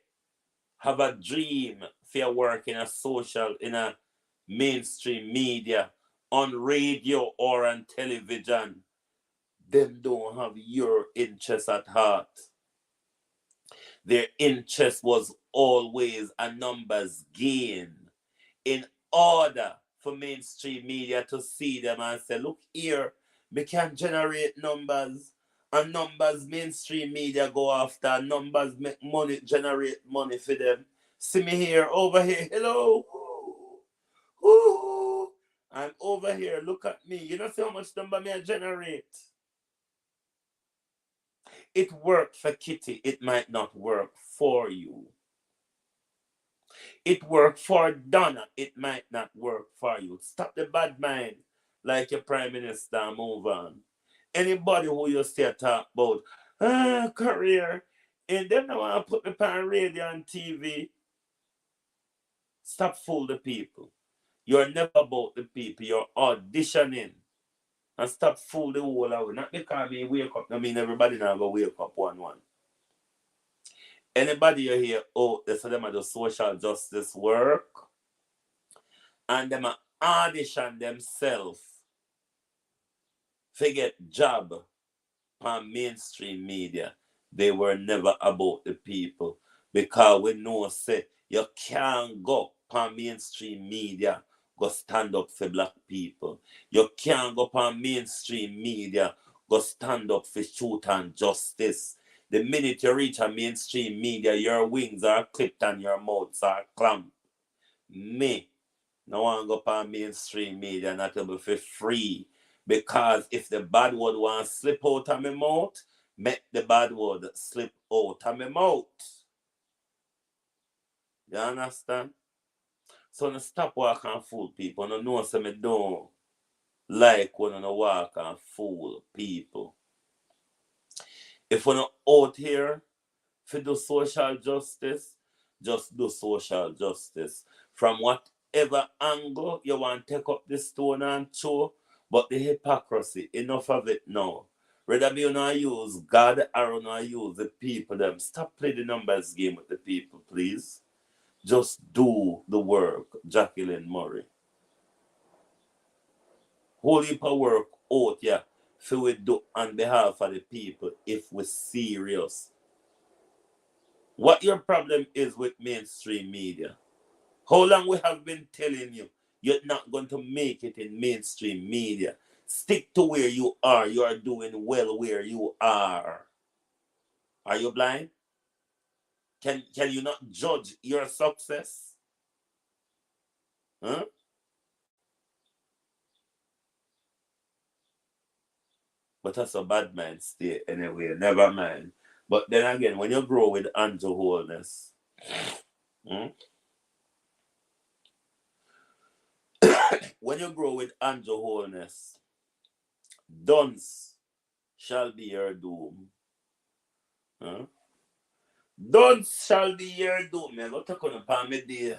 have a dream for work in a mainstream media, on radio or on television, them don't have your interest at heart. Their interest was always a numbers game, in order for mainstream media to see them and say, look here, we can generate numbers, and numbers mainstream media go after, numbers make money, generate money for them. See me here, over here, hello, ooh, I'm over here, look at me. You know see how much number me I generate? It worked for Kitty, it might not work for you. It worked for Donna, it might not work for you. Stop the bad mind like your prime minister and move on. Anybody who you say talk about career, and them don't want to put me on radio and TV, stop fool the people. You're never about the people. You're auditioning. And stop fool the whole away. Not because me wake up. I mean, everybody now go wake up one. Anybody you hear, oh, they say them are the social justice work. And them are audition themselves. Forget job on mainstream media. They were never about the people. Because we know, say, you can't go on mainstream media, go stand up for black people. You can't go on mainstream media, go stand up for truth and justice. The minute you reach a mainstream media, your wings are clipped and your mouths are clamped. Me, no one go on mainstream media, not able for free. Because if the bad word want to slip out of my mouth, make the bad word slip out of my mouth. You understand? So no stop walk and fool people. No know say me don't like when I walk and fool people. If we're not out here for do social justice, just do social justice. From whatever angle you want to take up the stone and throw, but the hypocrisy, enough of it now. Rather be not use God or not use the people them. Stop playing the numbers game with the people, please. Just do the work, Jacqueline Murray. Whole heap of work out here for we do on behalf of the people if we're serious. What your problem is with mainstream media? How long we have been telling you you're not going to make it in mainstream media? Stick to where you are. You are doing well where you are. Are you blind? Can you not judge your success? Huh? But that's a bad mind state anyway. Never mind. But then again, when you grow with Andrew Holness, when you grow with Andrew Holness, dunce shall be your doom. Huh? Dunce shall be your doom. I'm going to take on a palm day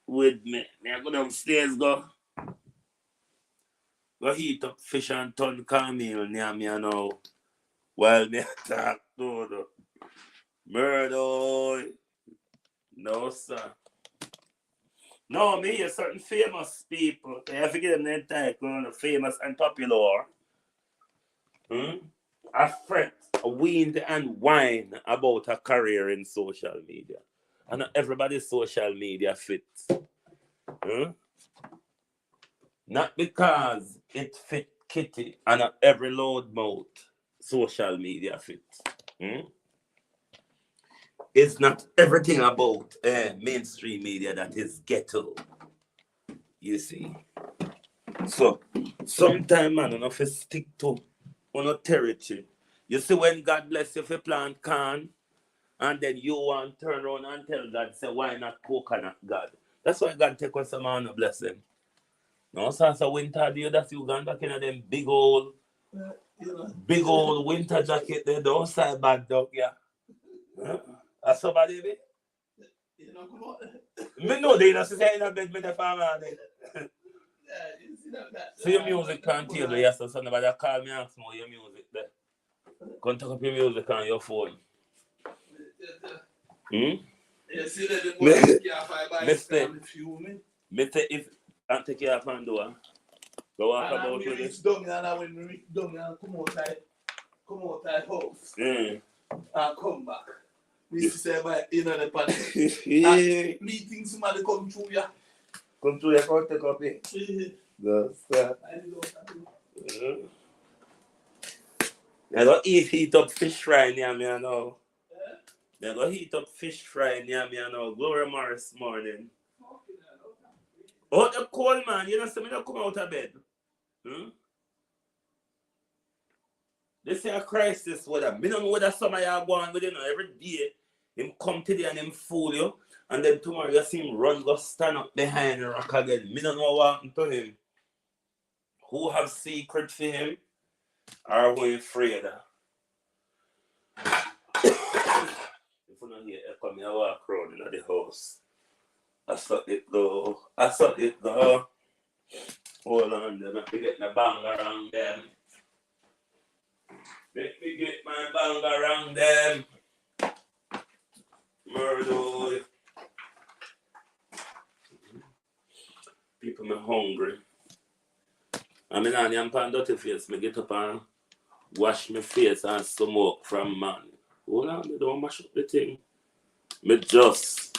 with me. I'm going downstairs, go heat up fish and turn camel near me now. While me talk to the murder. No, sir. No, me hear certain famous people. I forget them name title, famous and popular. A fret, wind and whine about a career in social media. And not everybody's social media fits. Not because it fit Kitty and not every loud mouth social media fits. It's not everything about mainstream media that is ghetto. You see. So, sometimes, man, you have to stick to on a territory. You see, when God bless you for plant corn, and then you want to turn around and tell God, say, why not coconut, God? That's why God take us some man to bless him. No, so winter deal that you gone back in them big old winter jacket there, don't say bad dog, yeah. That's somebody, baby. You know, come on. Me know they just say in a bed with the farmer. Yeah, you see that. So your music can't tell you, so somebody call me and ask me your music there. Come take up your music on your phone. You see that the boy can't find by Mr. If I take you off and do it, go walk about with it. And when we reach down and come outside house. And come back. Mr. say by the party. Meeting somebody come through ya. Come through ya, come take up it. Go start. I go heat up fish fry near me now. I go heat up fish fry near me now. Gloria Morris morning. Oh, the cold man, you know, so me not come out of bed. This is a crisis weather. Me don't know whether summer you are going with, you know, every day. Him come today and him fool you. And then tomorrow you see him run, go stand up behind the rock again. Me don't know what happened to him. Who have secret for him? Or who afraid of? If you don't hear, come here walk around in the house. I saw it though. I saw it though. Hold on, let me get my bang around them. Let me get my bang around them. Murder. People me hungry. I mean, I'm pan dirty face. Me get up and wash my face and smoke from man. Hold on, me don't mash up the thing. Me just,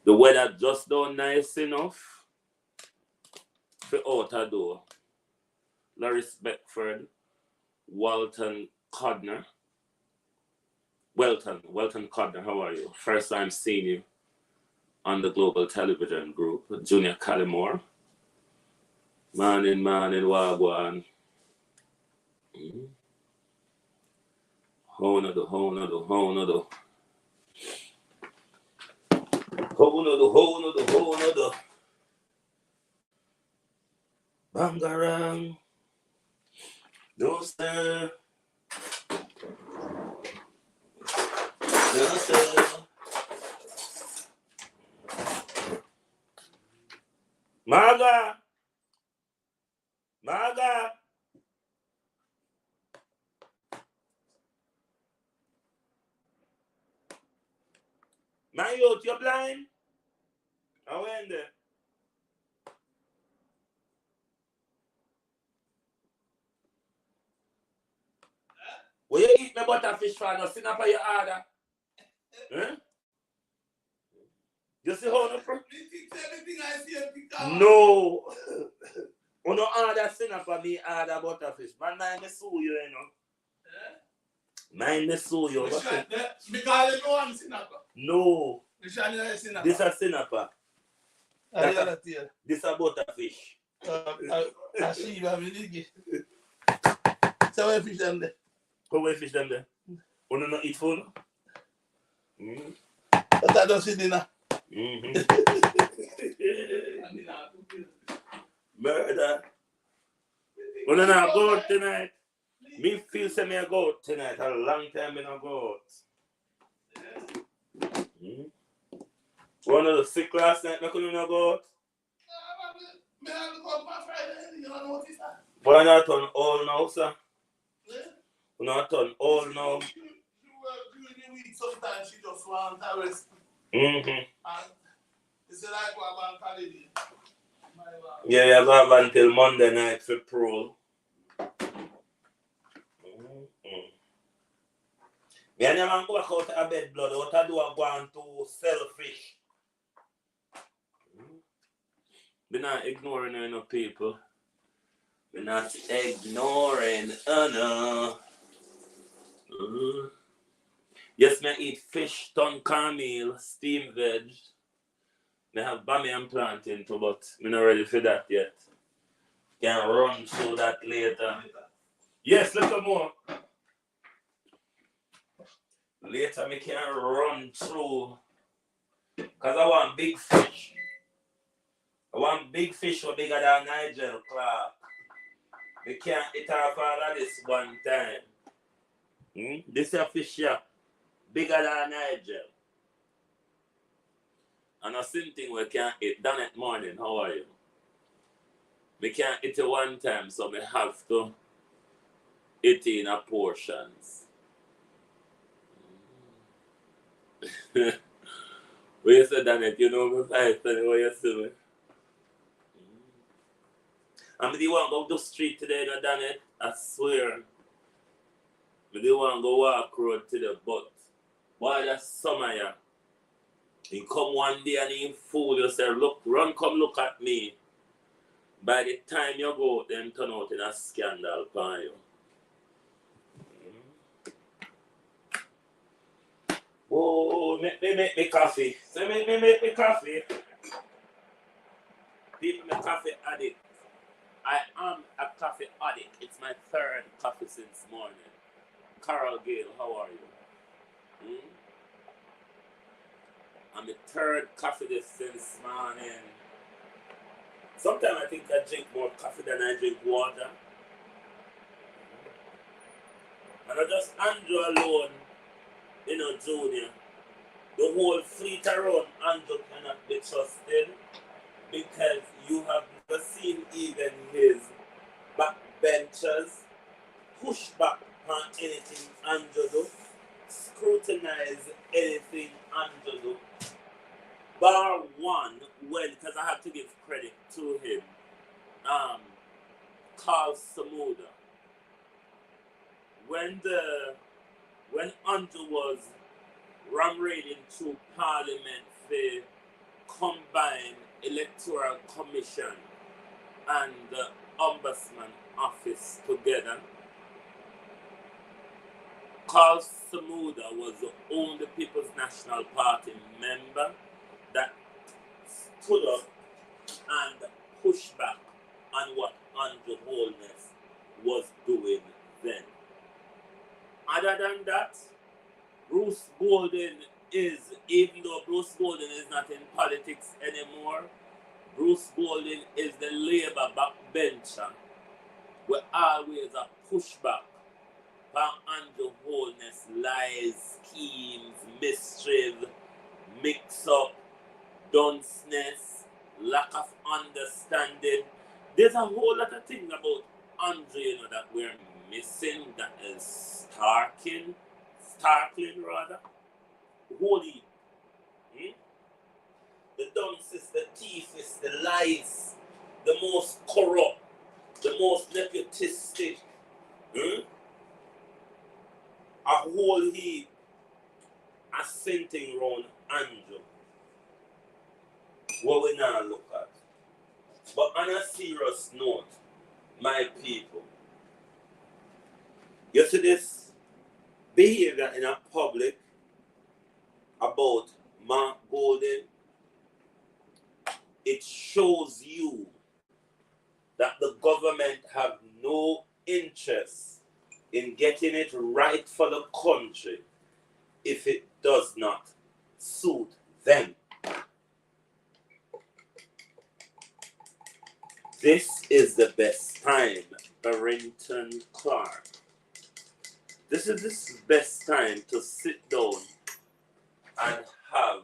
the weather just don't nice enough for out a door. Larry Beckford, Welton Codner, how are you? First time seeing you on the Global Television Group. Junior Callimore. Man, Wagwan. How no do. Bangarang. No sir. Maga. My youth, you're blind? I went there. Will you eat my butterfish for no sing up on your order? Huh? You see how no No. You no order sing up for me order butterfish. Man, mind me sue you, you know. Mind me sue you. Because you know I'm sinapa. No. This a sinapa. This a butterfish. So where fish them there? Where fish them there? You don't eat food? But I don't see dinner. Murder. You don't go out tonight. Me feel say me a go out tonight. A long time me not go out. One of the sick last night, I couldn't go out. Me have to come on Friday, you don't notice that? Why not on all now, sir? You not on all now. She during the week, sometimes she just wants to rest. And it's like what about holiday. Yeah, you have until Monday night for pro. Me and your man go back out of bed blood. What I do I go on to selfish. We're not ignoring enough people. We're not ignoring enough. Yes, me eat fish, ton cornmeal, steamed veg. Me have bami and plantain too, but me not ready for that yet. Can run through that later. Yes, little more. Later me can run through. Because I want big fish. I want big fish or bigger than Nigel Clark. We can't eat off all of this one time. This is a fish here. Bigger than Nigel. And the same thing we can't eat. Done it morning, how are you? We can't eat it one time, so we have to eat in a portions. When you say done it, you know me fight, what you see me. And I want to go to the street today, you done it, I swear. I want to go walk road today, but why that summer here? You come one day and you fool yourself, look, come look at me. By the time you go, then turn out in a scandal for you. Oh, make me coffee. So make me coffee. People make coffee addict. I am a coffee addict. It's my third coffee since morning. Carol Gale, how are you? I'm the third coffee this since morning. Sometimes I think I drink more coffee than I drink water. And I just Andrew alone, Junior. the whole fleet around Andrew cannot be trusted because you have never seen even his backbenchers push back on anything Andrew do, scrutinize anything Andrew do. Bar one, well, because I have to give credit to him, Carl Samuda. When Andrew was ram-raiding through Parliament for combined electoral commission and the ombudsman office together, Carl Samuda was the only People's National Party member that stood up and pushed back on what Andrew Holness was doing then. Other than that, Bruce Golden is, even though Bruce Golden is not in politics anymore, Bruce Golden is the Labour backbencher with always a pushback by Andrew Holness, lies, schemes, mischief, mix-up, dunceness, lack of understanding. There's a whole lot of things about Andrew, you know, that we're missing, that is startling rather. Holy. The dunces, the thieves, the lies, the most corrupt, the most nepotistic. A whole heap assenting round Andrew. What we now look at. But on a serious note, my people, you see this behavior in a public about Mark Golden, it shows you that the government have no interest in getting it right for the country if it does not suit them. This is the best time, Barrington Clark. This is the best time to sit down and have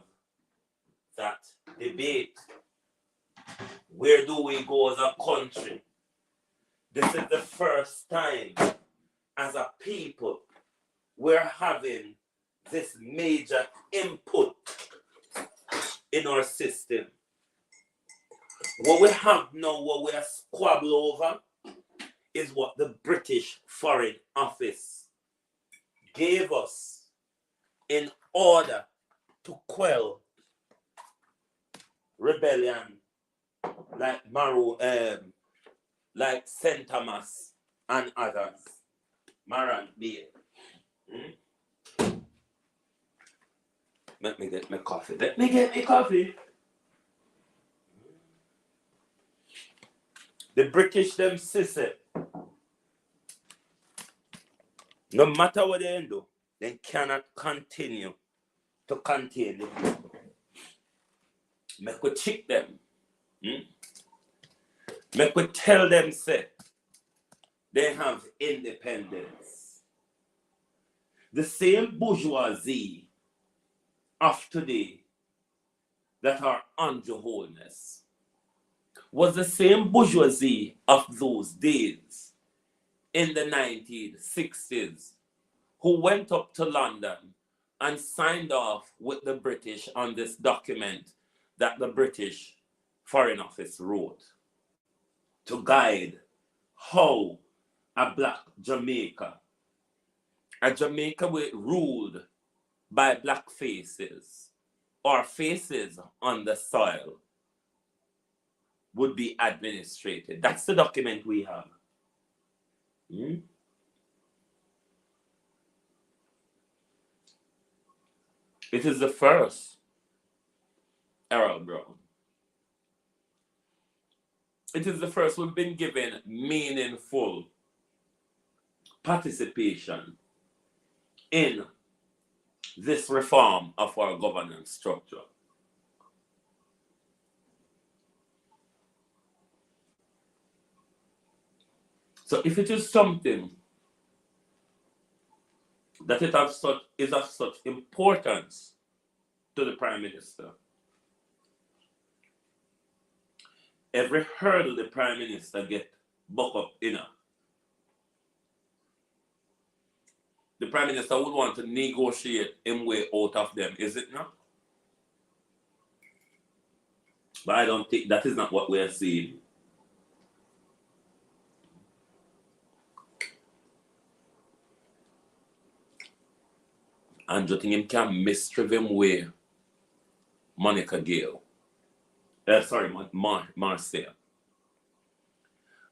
that debate. Where do we go as a country? This is the first time as a people we're having this major input in our system. What we have now, what we are squabble over, is what the British Foreign Office gave us in order to quell rebellion like like St. Thomas and others. Maran Beer. Let me get my coffee. Let me get my coffee. The British them say, no matter what they do, they cannot continue to contain the people. Make we check them. Make we tell them say they have independence. The same bourgeoisie of today that are Andrew Holness was the same bourgeoisie of those days in the 1960s who went up to London and signed off with the British on this document that the British Foreign Office wrote to guide how a black Jamaica, a Jamaica ruled by black faces or faces on the soil, would be administrated. That's the document we have. It is the first, Errol Brown. It is the first we've been given meaningful participation in this reform of our governance structure. So if it is something that is of such importance to the Prime Minister. Every hurdle the Prime Minister get buck up in. The Prime Minister would want to negotiate him way out of them, is it not? But I don't think that is not what we are seeing. And just think him can misstrive him way Monica Gale. Marcel.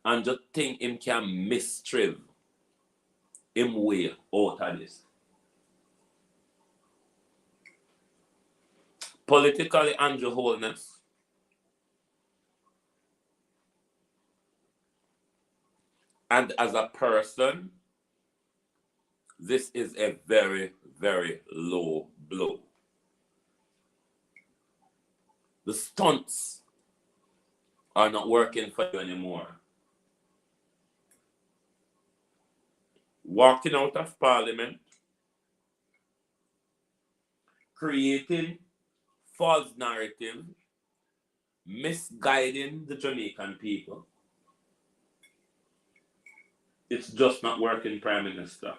And just think him can misstrive him way out of this. Politically, Andrew Holness. And as a person, this is a very, very low blow. The stunts are not working for you anymore. Walking out of Parliament, creating false narrative, misguiding the Jamaican people. It's just not working, Prime Minister.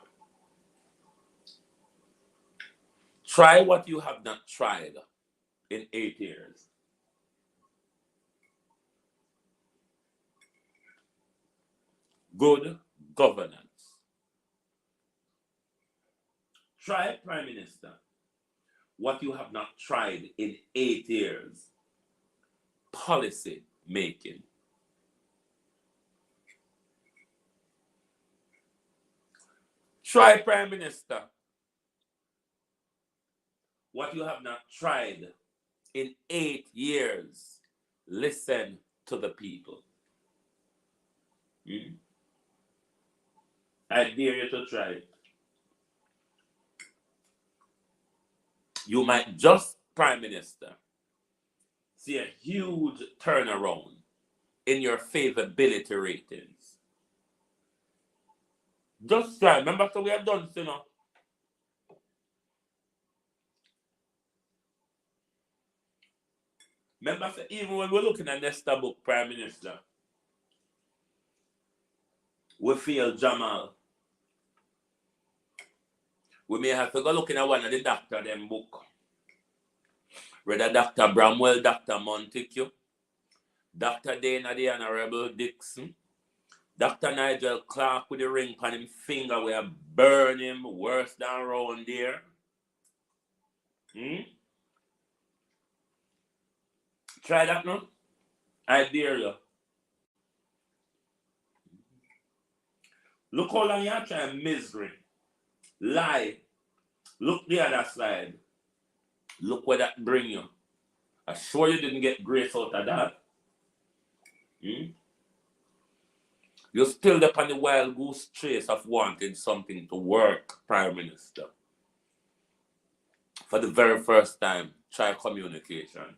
Try what you have not tried in 8 years. Good governance. Try, Prime Minister, what you have not tried in 8 years. Policy making. Try, Prime Minister, what you have not tried in 8 years. Listen to the people. I dare you to try it. You might just, Prime Minister, see a huge turnaround in your favorability ratings. Just try. Remember, so we have done, you know. Remember, so even when we're looking at Nesta book, Prime Minister, we feel Jamal. We may have to go looking at one of the doctor them book. Whether Dr. Bramwell, Dr. Montague, Dr. Dana the Honorable Dixon, Dr. Nigel Clark with the ring on him finger where burn him worse than round there. Try that now. I dare you. Look how long you are trying misery. Lie. Look the other side. Look where that bring you. I'm sure you didn't get grace out of that. You're still up on the wild goose chase of wanting something to work, Prime Minister. For the very first time, try communication.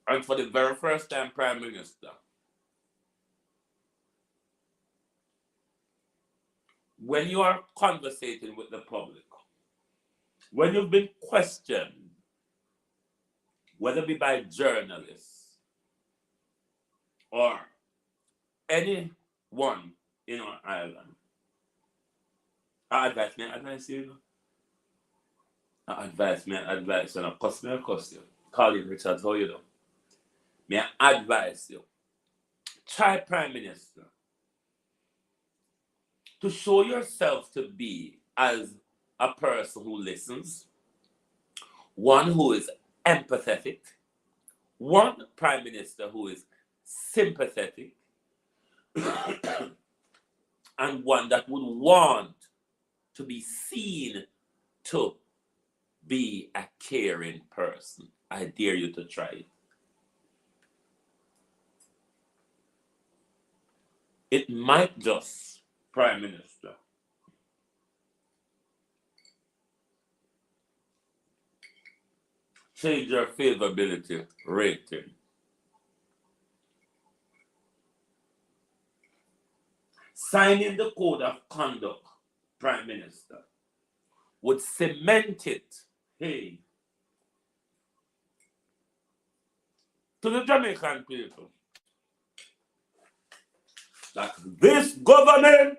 And for the very first time, Prime Minister, when you are conversating with the public, when you've been questioned, whether it be by journalists or anyone in our island, I advise you. I advise you. Now, cost you. Colin Richards, how you do? May I advise you, try, Prime Minister, to show yourself to be as a person who listens, one who is empathetic, one Prime Minister who is sympathetic, and one that would want to be seen to be a caring person. I dare you to try it. It might just, Prime Minister, change your favorability rating. Signing the code of conduct, Prime Minister, would cement it say to the Jamaican people that this government,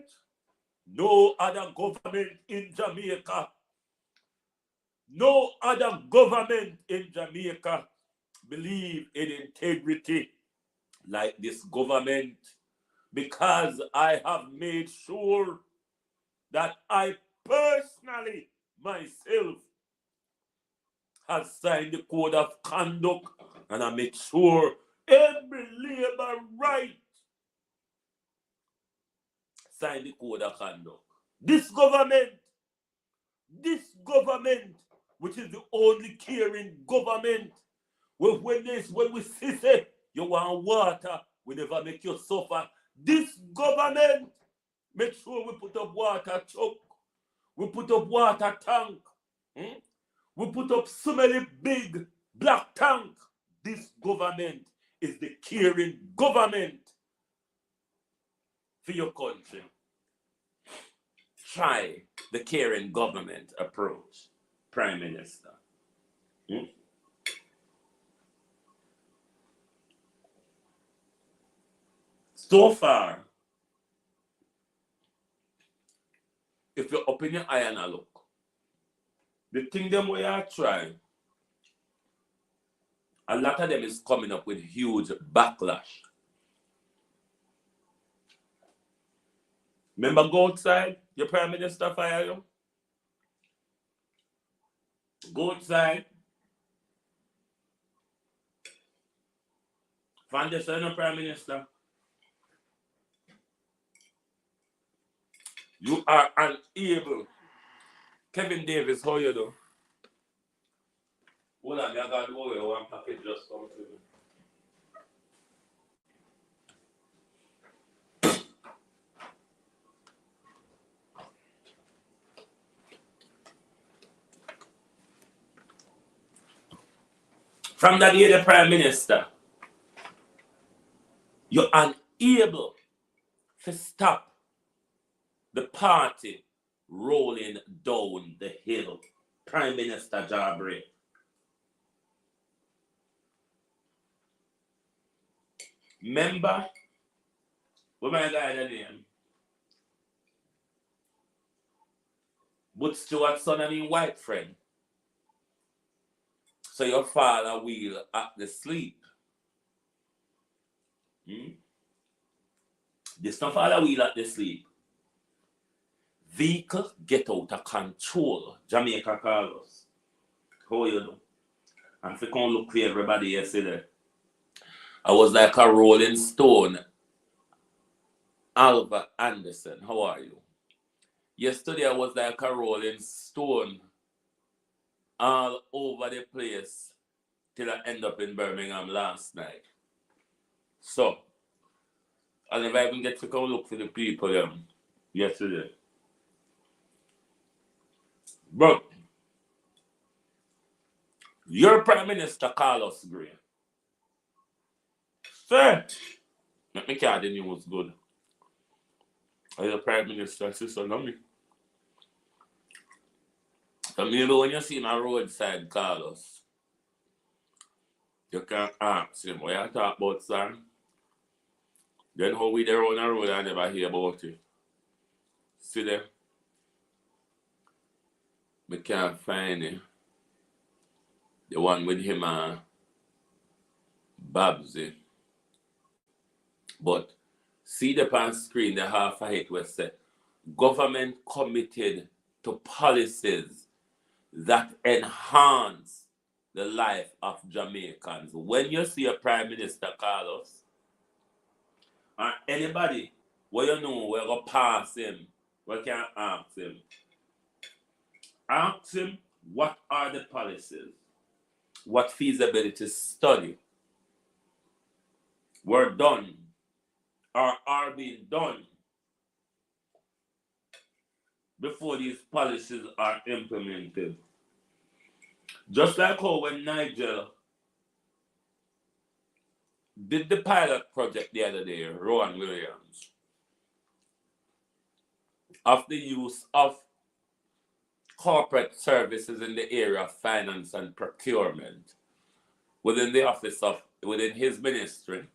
no other government in Jamaica, no other government in Jamaica believe in integrity like this government, because I have made sure that I personally myself have signed the code of conduct, and I make sure every labor right sign the code of conduct. This government, which is the only caring government, when we say you want water, we never make you suffer. This government make sure we put up water truck, we put up water tank, we put up so many big black tank. This government is the caring government for your country. Try the caring government approach, Prime Minister. So far, if you open your eye and a look, the thing them we are trying, a lot of them is coming up with huge backlash. Remember go outside, your Prime Minister fire you? Go outside. Find yourself Prime Minister. You are unable. Kevin Davis, how you do? Hold on, I got to go away. One package just come to me. From that year, the Prime Minister, you're unable to stop the party rolling down the hill. Prime Minister Jabri. Remember, what my guy name? But Stuart son and his white friend. So your father will at the sleep. This not father will at the sleep. Vehicle get out of control. Jamaica Carlos. How you know? And if you can look for everybody yesterday, I was like a rolling stone. Albert Anderson, how are you? Yesterday I was like a rolling stone all over the place till I end up in Birmingham last night. So, I never even get to go look for the people yesterday. But your Prime Minister Carlos Gray. Sir, let me carry the news good. Are the Prime Minister, sister, not me? So you know when you see my roadside Carlos, you can ask him, what you talk about, sir? Then how we there on the road, I never hear about it. See there? We can't find it. The one with him and Babsy. But see the on screen, the half of it was said, government committed to policies that enhance the life of Jamaicans. When you see a Prime Minister Carlos, or anybody where you know we're going to pass him, we can ask him. Ask him what are the policies, what feasibility study were done or are being done before these policies are implemented. Just like how when Nigel did the pilot project the other day, Rowan Williams, of the use of corporate services in the area of finance and procurement within the office of, within his ministry,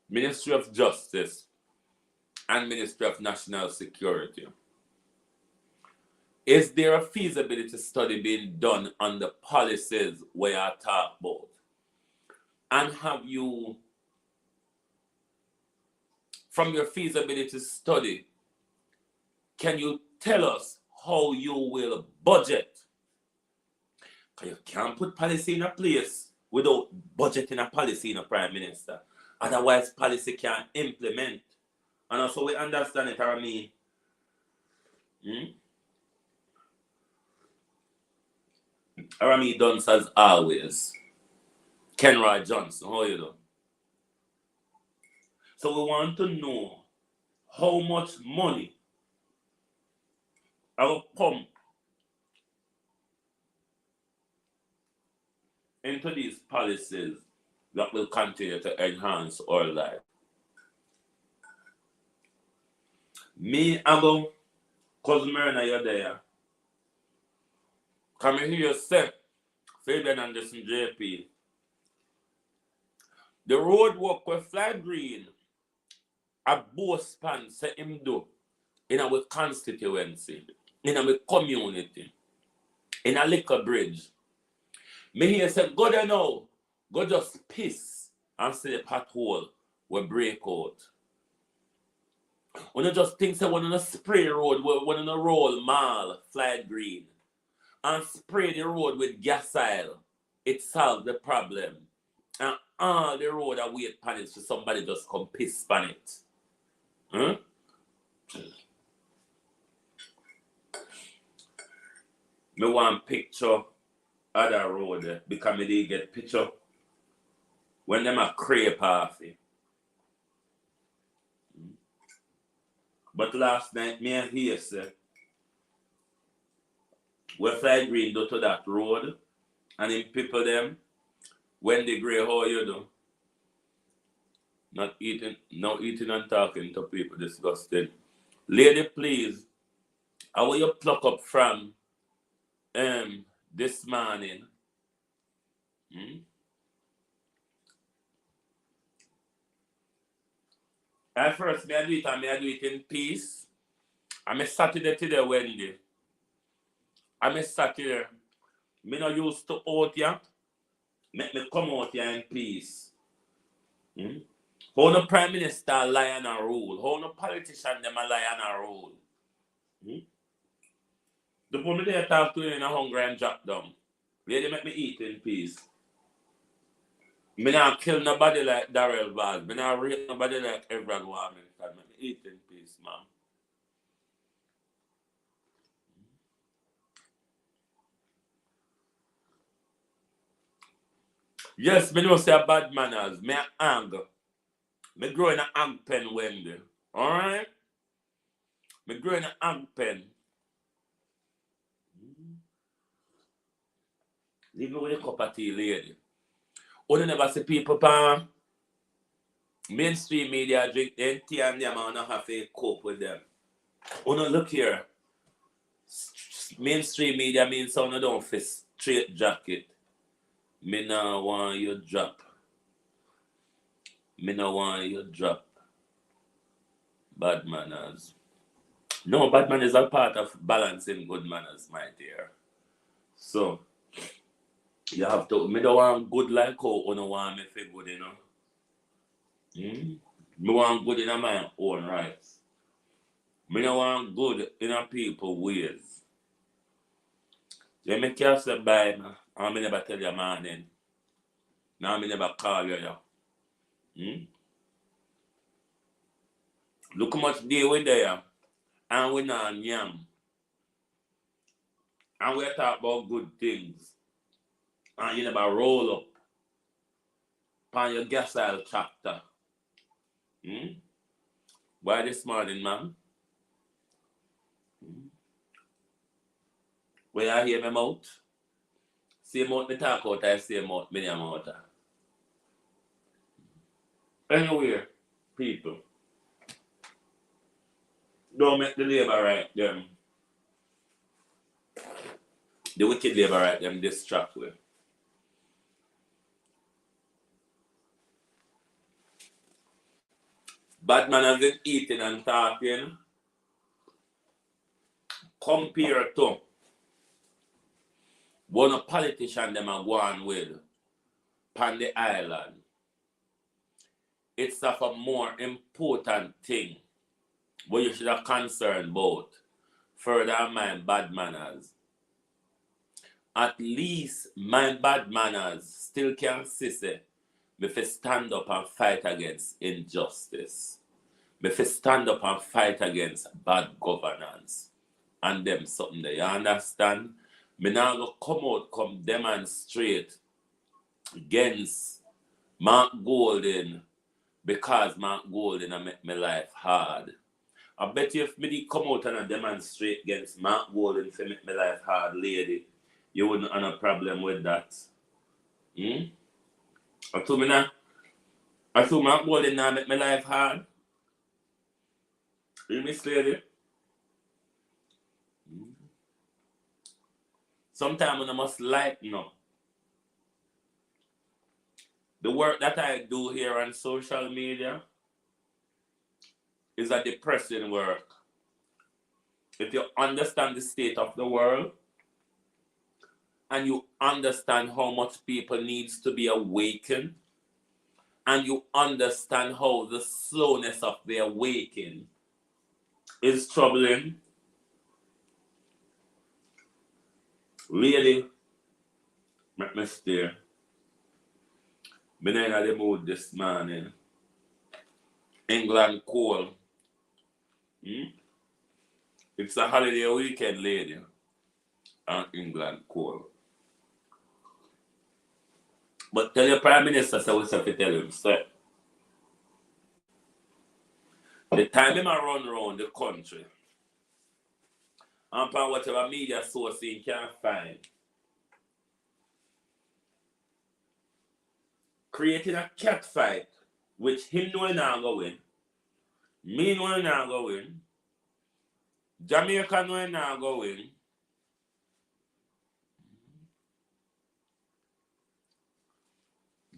Ministry of Justice, and Ministry of National Security. Is there a feasibility study being done on the policies we are talking about? And have you, from your feasibility study, can you tell us how you will budget? Because you can't put policy in a place without budgeting a policy in a prime minister. Otherwise, policy can't implement. And also we understand it, I mean. Arami Dunce as always. Kenroy Johnson, how you doing? So we want to know how much money I will pump into these policies that will continue to enhance our life. Me, I go, Cousin Myrna, you're there. Come here, you say, Fabian Anderson JP. The road work with Fly Green, a both span say him do in our constituency, in our community, in a liquor bridge. Me here say, go there now, go just piss and see the pothole will break out. When you just think say one on a spray road, one on a roll mall, Fly Green, and spray the road with gas oil, it solves the problem. And all the road are wait pan it for somebody just come piss pan it. Me want picture other road because me they get picture when them a crepe off it. But last night me and he say we Fly Green go to that road and in people them when they gray how you do. Not eating and talking to people disgusting. Lady, please, how will you pluck up from this morning? At first, I do it in peace. I'm a Saturday to the Wednesday. I'm a Saturday. Me not used to out here. Make me come out here in peace. How no prime minister lie and a rule? How no politician them a lie and a rule? The moment they talk to you in a hungry and drop down, they make me eat in peace. Me not kill nobody like Darrell Vaz. Me not rape nobody like everyone Warmington. Make me eat in peace, man. Yes, me know say bad manners. Me anger. Me grow in a ang pen Wendy. Alright? Me grow in a ang pen. Leave me with a cup of tea, lady. You never see people pan mainstream media drink them tea and them and not have to cope with them. You look here. Mainstream media means someone don't fit straight jacket. Me no want you drop. Me no want you drop. Bad manners. No, bad manners are part of balancing good manners, my dear. So, you have to, me don't want good like how you don't want me to feel good, you know. Me want good in my own rights. Me don't want good in a people's ways. You make yourself by me, and me never tell you morning. Now me never call you. Look how much day we there, and we not yam. And we talk about good things. And you never roll up on your gas oil tractor. Why this morning, man? Where you hear me mouth? Same mouth me talk out, I say mouth me mouth. Anyway, people, don't make the labor right them. The wicked labor right them distract with. Bad man has been eating and talking compared to one of politician them are going with on the island. It's of a more important thing what you should have concerned about further my bad manners. At least my bad manners still can say me fi stand up and fight against injustice. Me fi stand up and fight against bad governance. And them something there. You understand? Me now go come out, come demonstrate against Mark Golden because Mark Golden a make my life hard. I bet you if me did come out and demonstrate against Mark Golden to make my life hard, lady, you wouldn't have a problem with that. I told Mark Golden now make my life hard. You miss lady? Sometimes I must lighten up. The work that I do here on social media is a depressing work. If you understand the state of the world and you understand how much people needs to be awakened and you understand how the slowness of the awakening is troubling, really, make me stare. I'm in the mood this morning. England cold. It's a holiday weekend, lady. And England cold. But tell your Prime Minister, so what's up to tell him, sir? The time him run around the country, and upon whatever media source he can find, creating a cat fight, which him know not go win, me know not go win, Jamaica know not go win,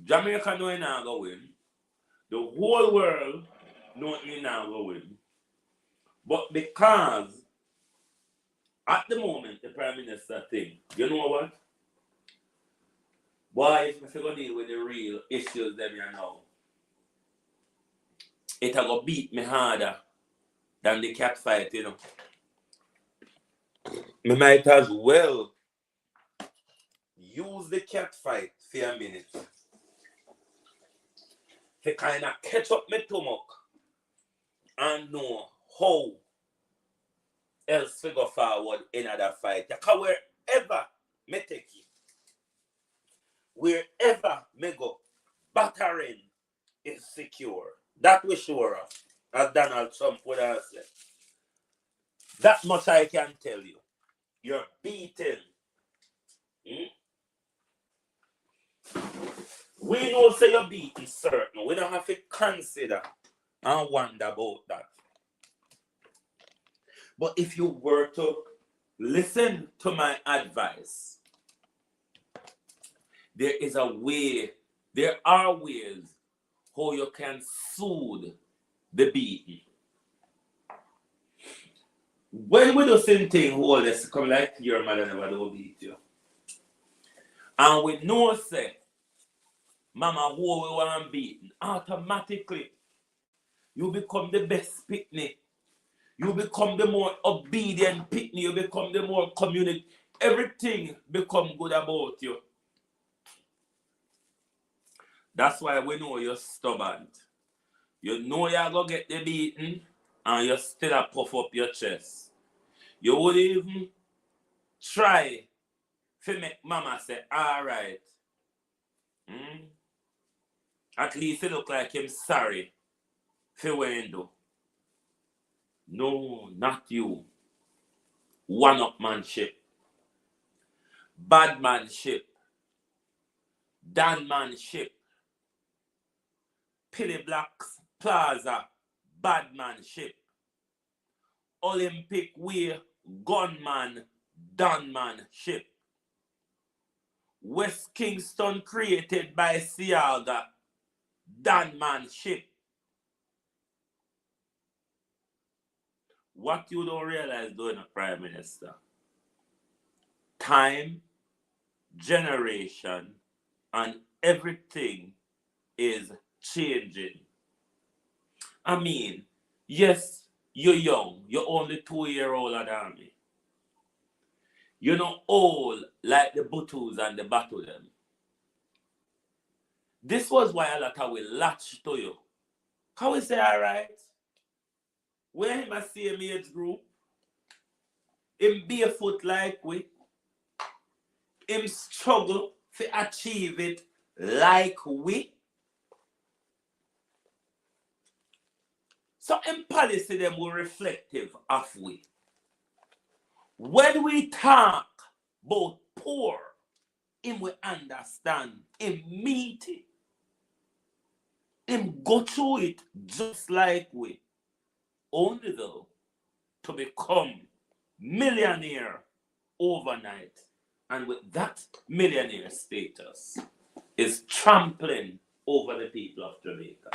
Jamaica know not go win, the whole world know he not go win. But because at the moment the Prime Minister thing, you know what? Boy, if we go deal with the real issues them you know, it'll go beat me harder than the cat fight, you know. Me might as well use the cat fight for a minute to kind of catch up my stomach and know how else to go forward in another fight. Because wherever me take it, wherever me go, battering is secure. That we sure of, as Donald Trump would have said. That much I can tell you. You're beaten. We know say you're beaten, certain. We don't have to consider and wonder about that. But if you were to listen to my advice, there is a way, there are ways how you can soothe the beaten. When we do same thing, hold this, come like your mother never do beat you. And we know say, mama who we want beaten, automatically you become the best pitney. You become the more obedient pitney. You become the more community. Everything become good about you. That's why we know you're stubborn. You know you're going to get the beaten and you still a puff up your chest. You would even try to make mama say, all right. At least it look like him sorry for what he do. No, not you. One-upmanship. Badmanship. Danmanship. Pilly Blacks Plaza. Badmanship. Olympic Way. Gunman. Danmanship. West Kingston created by Siaga, Danman ship. What you don't realize doing a prime minister, time, generation, and everything is changing. I mean, yes, you're young, you're only 2-year-old at me. You're not old like the Butus and the Batu them. This was why a lot of we latch to you. Can we say alright? We're in the same age group. Him barefoot like we. Him struggle to achieve it like we. So in policy them were reflective of we. When we talk about poor, him we understand, him meet it. Him go through it just like we. Only though to become millionaire overnight. And with that millionaire status is trampling over the people of Jamaica.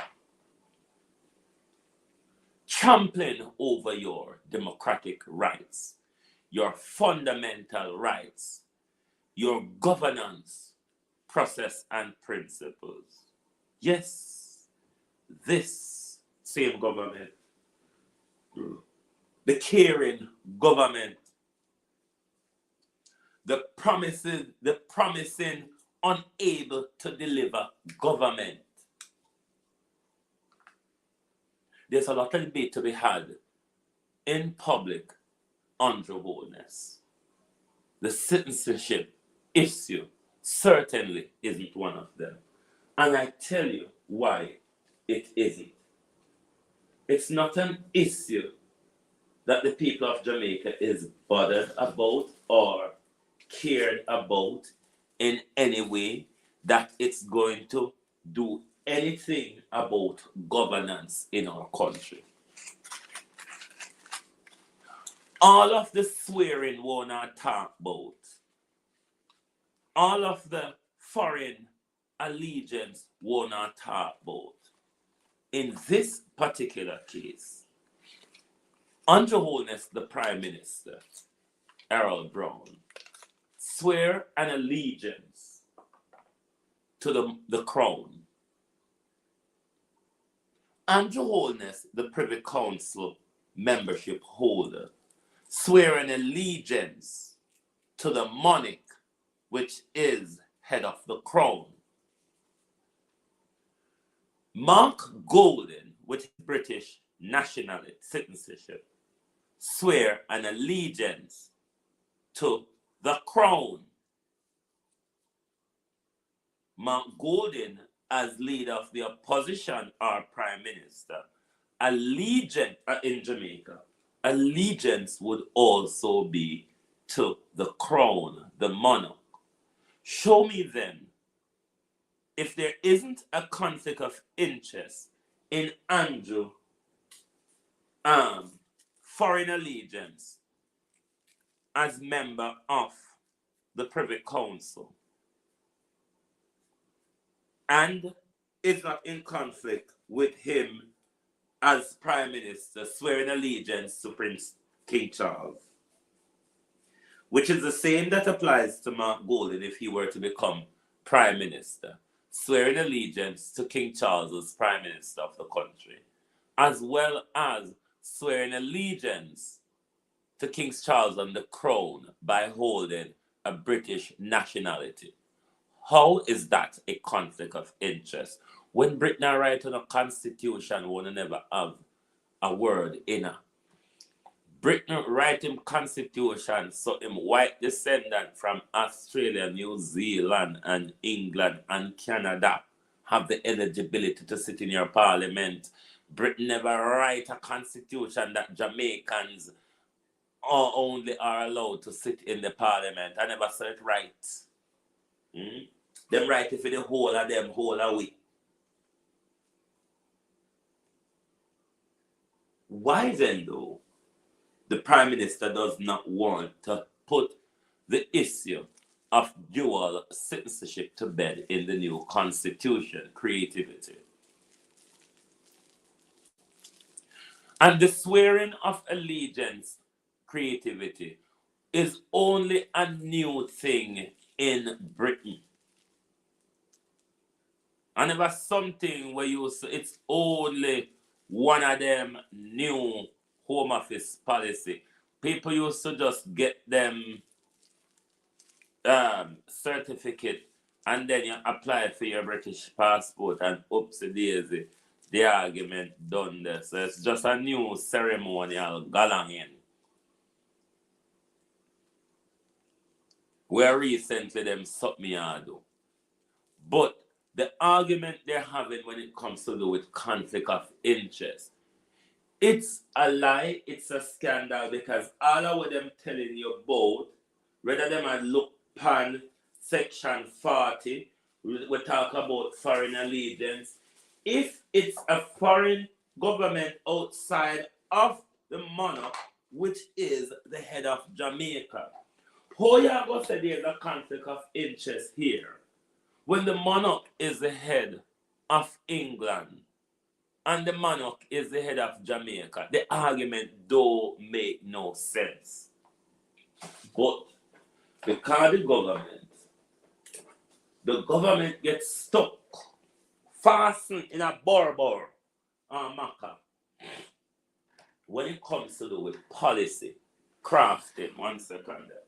Trampling over your democratic rights, your fundamental rights, your governance process and principles. Yes, this same government, the caring government, the promising unable to deliver government. There's a lot of debate to be had in public on Andrew Holness. The citizenship issue certainly isn't one of them. And I tell you why it isn't. It's not an issue that the people of Jamaica is bothered about or cared about in any way that it's going to do anything about governance in our country. All of the swearing we not talk about, all of the foreign allegiance we not talk about. In this particular case, Andrew Holness, the Prime Minister, Harold Brown, swear an allegiance to the crown. Andrew Holness, the Privy Council membership holder, swear an allegiance to the monarch, which is head of the crown. Mark Golden, with British nationality, citizenship, swear an allegiance to the crown. Mark Golden, as leader of the opposition or prime minister, allegiance in Jamaica, allegiance would also be to the crown, the monarch. Show me then, if there isn't a conflict of interest in Andrew foreign allegiance as member of the Privy Council, and is not in conflict with him as Prime Minister swearing allegiance to Prince King Charles, which is the same that applies to Mark Golden if he were to become Prime Minister, swearing allegiance to King Charles as Prime Minister of the country, as well as swearing allegiance to King Charles on the crown by holding a British nationality. How is that a conflict of interest? When Britain write on a constitution, we never have a word in it. Britain write him constitution so him white descendant from Australia, New Zealand, and England and Canada have the eligibility to sit in your parliament. Britain never write a constitution that Jamaicans only are allowed to sit in the parliament. I never said it right. Them write it for the whole of them whole away. Why then though the Prime Minister does not want to put the issue of dual citizenship to bed in the new constitution, creativity. And the swearing of allegiance, creativity, is only a new thing in Britain. And never something where it's only one of them new Home Office policy. People used to just get them certificate and then you apply for your British passport and oopsie daisy, the argument done there. So it's just a new ceremonial galang in. Where recently them suck me do. But the argument they're having when it comes to do with conflict of interest, it's a lie, it's a scandal, because all of what them telling you about, whether them had look pan section 40, we talk about foreign allegiance. If it's a foreign government outside of the monarch, which is the head of Jamaica, how you going to say there's a conflict of interest here when the monarch is the head of England and the monarch is the head of Jamaica? The argument don't make no sense. But because the government gets stuck, fastened in a barbor or maca when it comes to do with policy, crafting. 1 second there.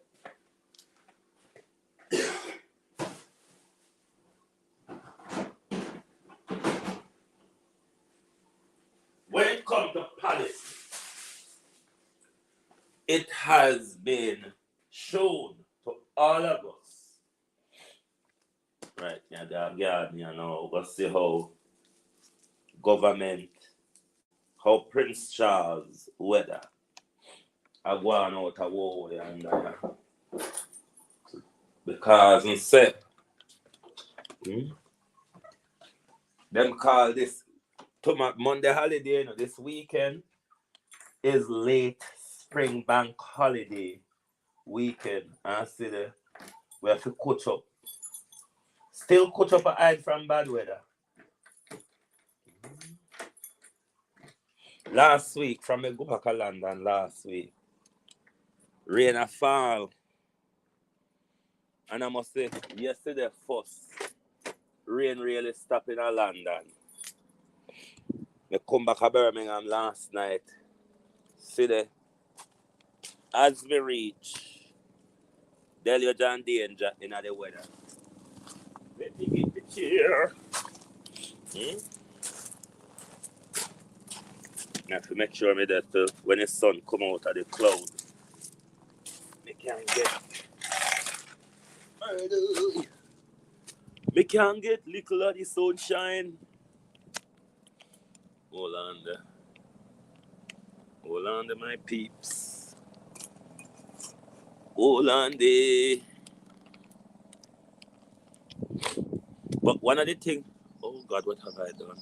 When it comes to policy, it has been shown to all of us. Right, yeah, you know, we'll see how government, how Prince Charles weather are going out of war and because he said them call this Monday holiday, you know, this weekend is late spring bank holiday weekend. And I see we have to catch up. Still catch up a hide from bad weather. Last week, from me go back to London last week, rain a fall. And I must say, yesterday first, rain really stopped in London. I come back to Birmingham last night. See there, as we reach deluge and danger in the weather. Let me get the chair. I have to make sure that when the sun come out of the cloud, we can get little of the sunshine. Hold on there, my peeps. Hold on there. But one of the things, oh God, what have I done?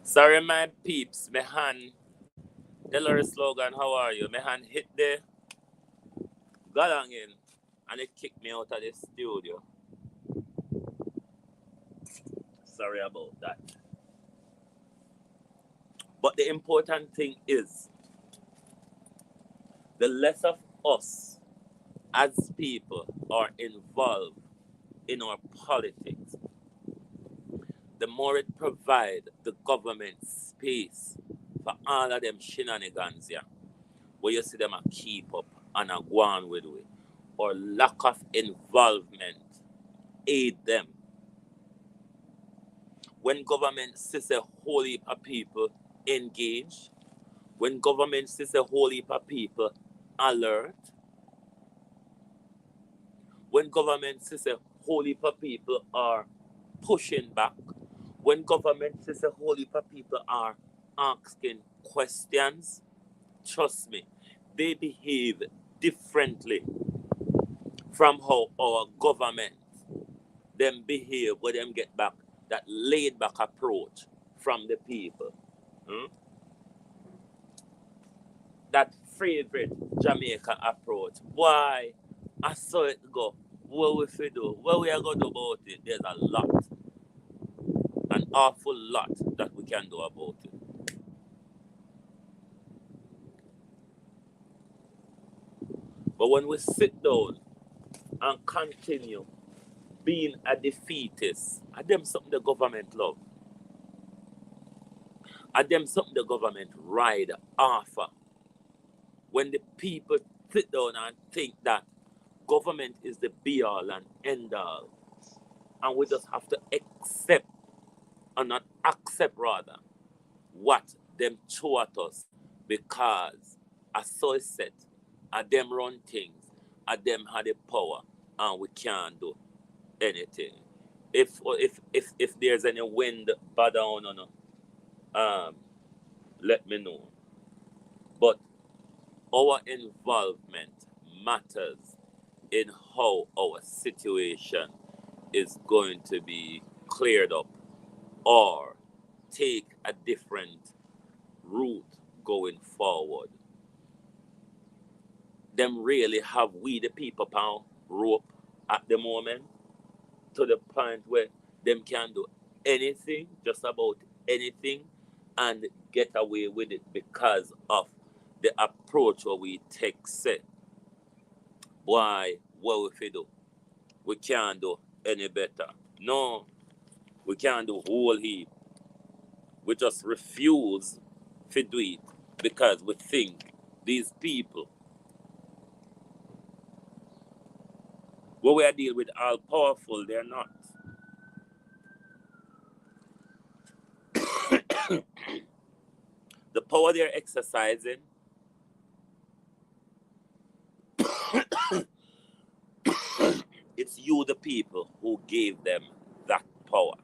Sorry, my peeps, my hand. Delaware slogan, how are you? My hand hit the galang in and it kicked me out of the studio. Sorry about that. But the important thing is, the less of us as people are involved in our politics, the more it provides the government space for all of them shenanigans here, where you see them a keep up and a go on with it, or lack of involvement aid them. When government sees a whole heap of people engaged, when government sees a whole heap of people alert, when government sees a whole heap of people are pushing back, when government says a whole heap of people are asking questions, trust me, they behave differently from how our government them behave when them get back that laid back approach from the people. That favorite Jamaica approach. Why? I saw it go. What we fi do? What we are going to do about it? There's a lot. An awful lot that we can do about it. But when we sit down and continue being a defeatist, and them something the government love. And them something the government ride offer. When the people sit down and think that government is the be-all and end-all, and we just have to accept, or not accept rather, what them throw at us, because I saw it set, and them run things, and them had the power, and we can't do anything. If there's any wind bad on, let me know. But our involvement matters in how our situation is going to be cleared up or take a different route going forward. Them really have we the people pound rope at the moment, to the point where them can do anything, just about anything, and get away with it because of the approach what we take set. Why? What we do? We can't do any better. No, we can't do whole heap. We just refuse to do it because we think these people what we are dealing with all powerful, they're not. The power they're exercising it's you, the people, who gave them that power.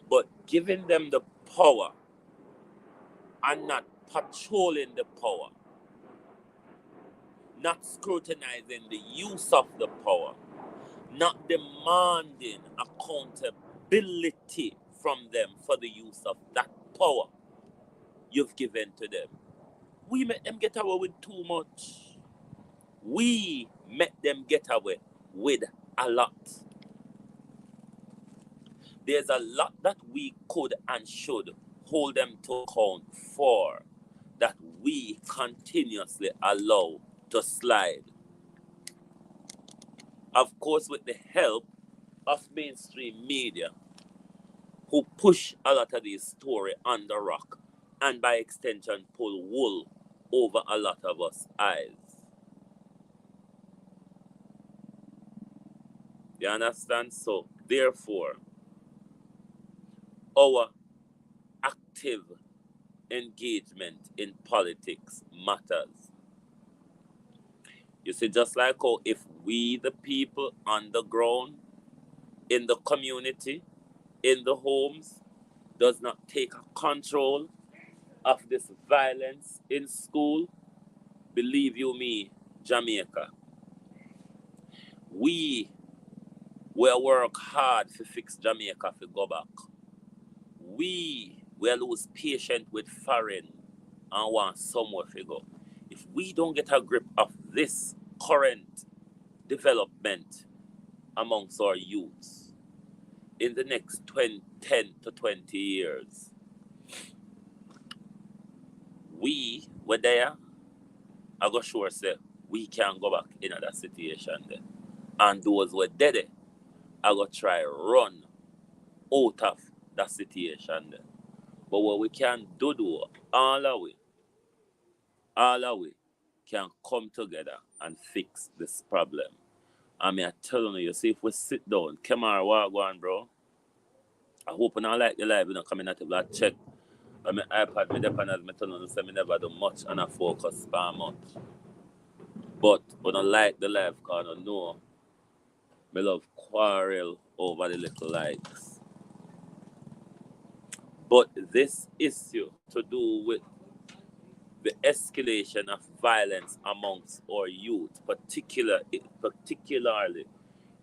But giving them the power and not patrolling the power, not scrutinizing the use of the power, not demanding accountability from them for the use of that power you've given to them. We make them get away with too much. We make them get away with a lot. There's a lot that we could and should hold them to account for that we continuously allow to slide. Of course, with the help of mainstream media, who push a lot of these stories on the rock and by extension pull wool over a lot of us eyes. You understand? So, therefore, our active engagement in politics matters. You see, just like how if we, the people on the ground, in the community, in the homes, does not take control of this violence in school, believe you me, Jamaica, we will work hard to fix Jamaica to go back. We will lose patience with foreign and want somewhere to go. If we don't get a grip of this current development amongst our youths in the next 10 to 20 years, we were there, I go sure say we can go back in that situation there. And those were dead, I go try run out of that situation there. But what we can do, all our way can come together and fix this problem. I mean, I'm telling you, see, if we sit down, Kemar, what go on, bro? I hope you don't like the live, you know, coming at it, check. I mean, iPad, me depend as me tell you, say me never do much and I focus for much. But we don't like the live, because I know Me love quarrel over the little likes. But this issue to do with the escalation of violence amongst our youth, particularly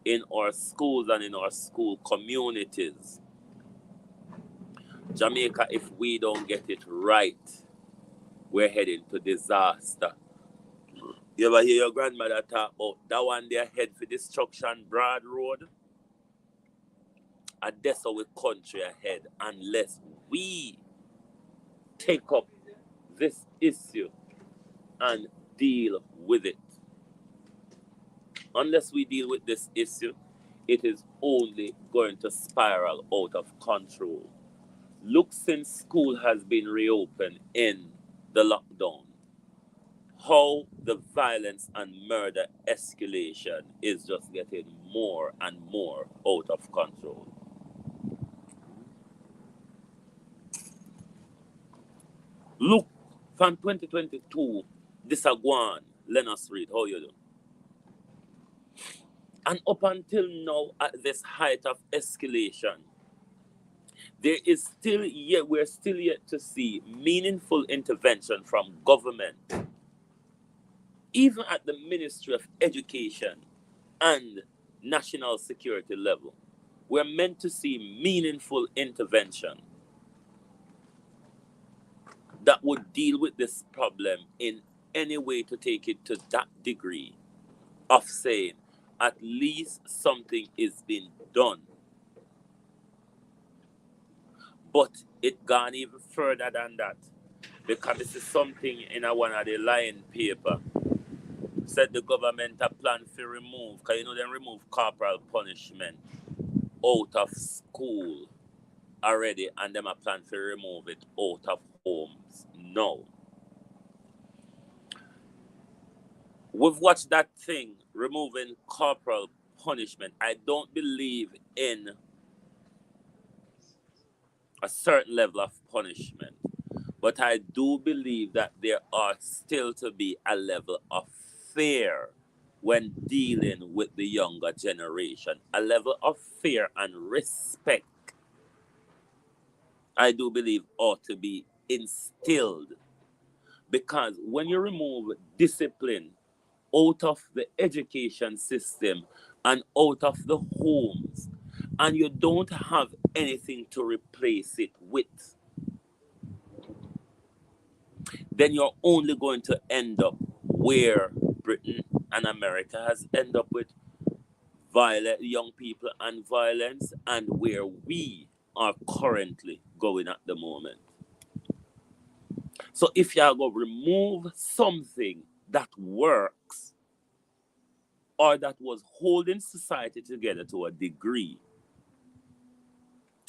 in our schools and in our school communities. Jamaica, if we don't get it right, we're heading to disaster. You ever hear your grandmother talk about that one there head for destruction, Broad Road? And that's our country ahead unless we take up this issue and deal with it. Unless we deal with this issue, it is only going to spiral out of control. Look, since school has been reopened in the lockdown, how the violence and murder escalation is just getting more and more out of control. Look, from 2022, this a go on. Let us read how you do. And up until now, at this height of escalation, we're still yet to see meaningful intervention from government, even at the Ministry of Education and national security level. We're meant to see meaningful intervention that would deal with this problem in any way to take it to that degree of saying at least something is being done. But it gone even further than that, because this is something in one of the line paper said the government a plan to remove, because you know they remove corporal punishment out of school already, and them a plan to remove it out of homes now. We've watched that thing, removing corporal punishment. I don't believe in a certain level of punishment, but I do believe that there are still to be a level of fear when dealing with the younger generation, a level of fear and respect, I do believe ought to be instilled, because when you remove discipline out of the education system and out of the homes, and you don't have anything to replace it with, then you're only going to end up where Britain and America has ended up with violent young people and violence, and where we are currently going at the moment. So if you are going to remove something that works or that was holding society together to a degree,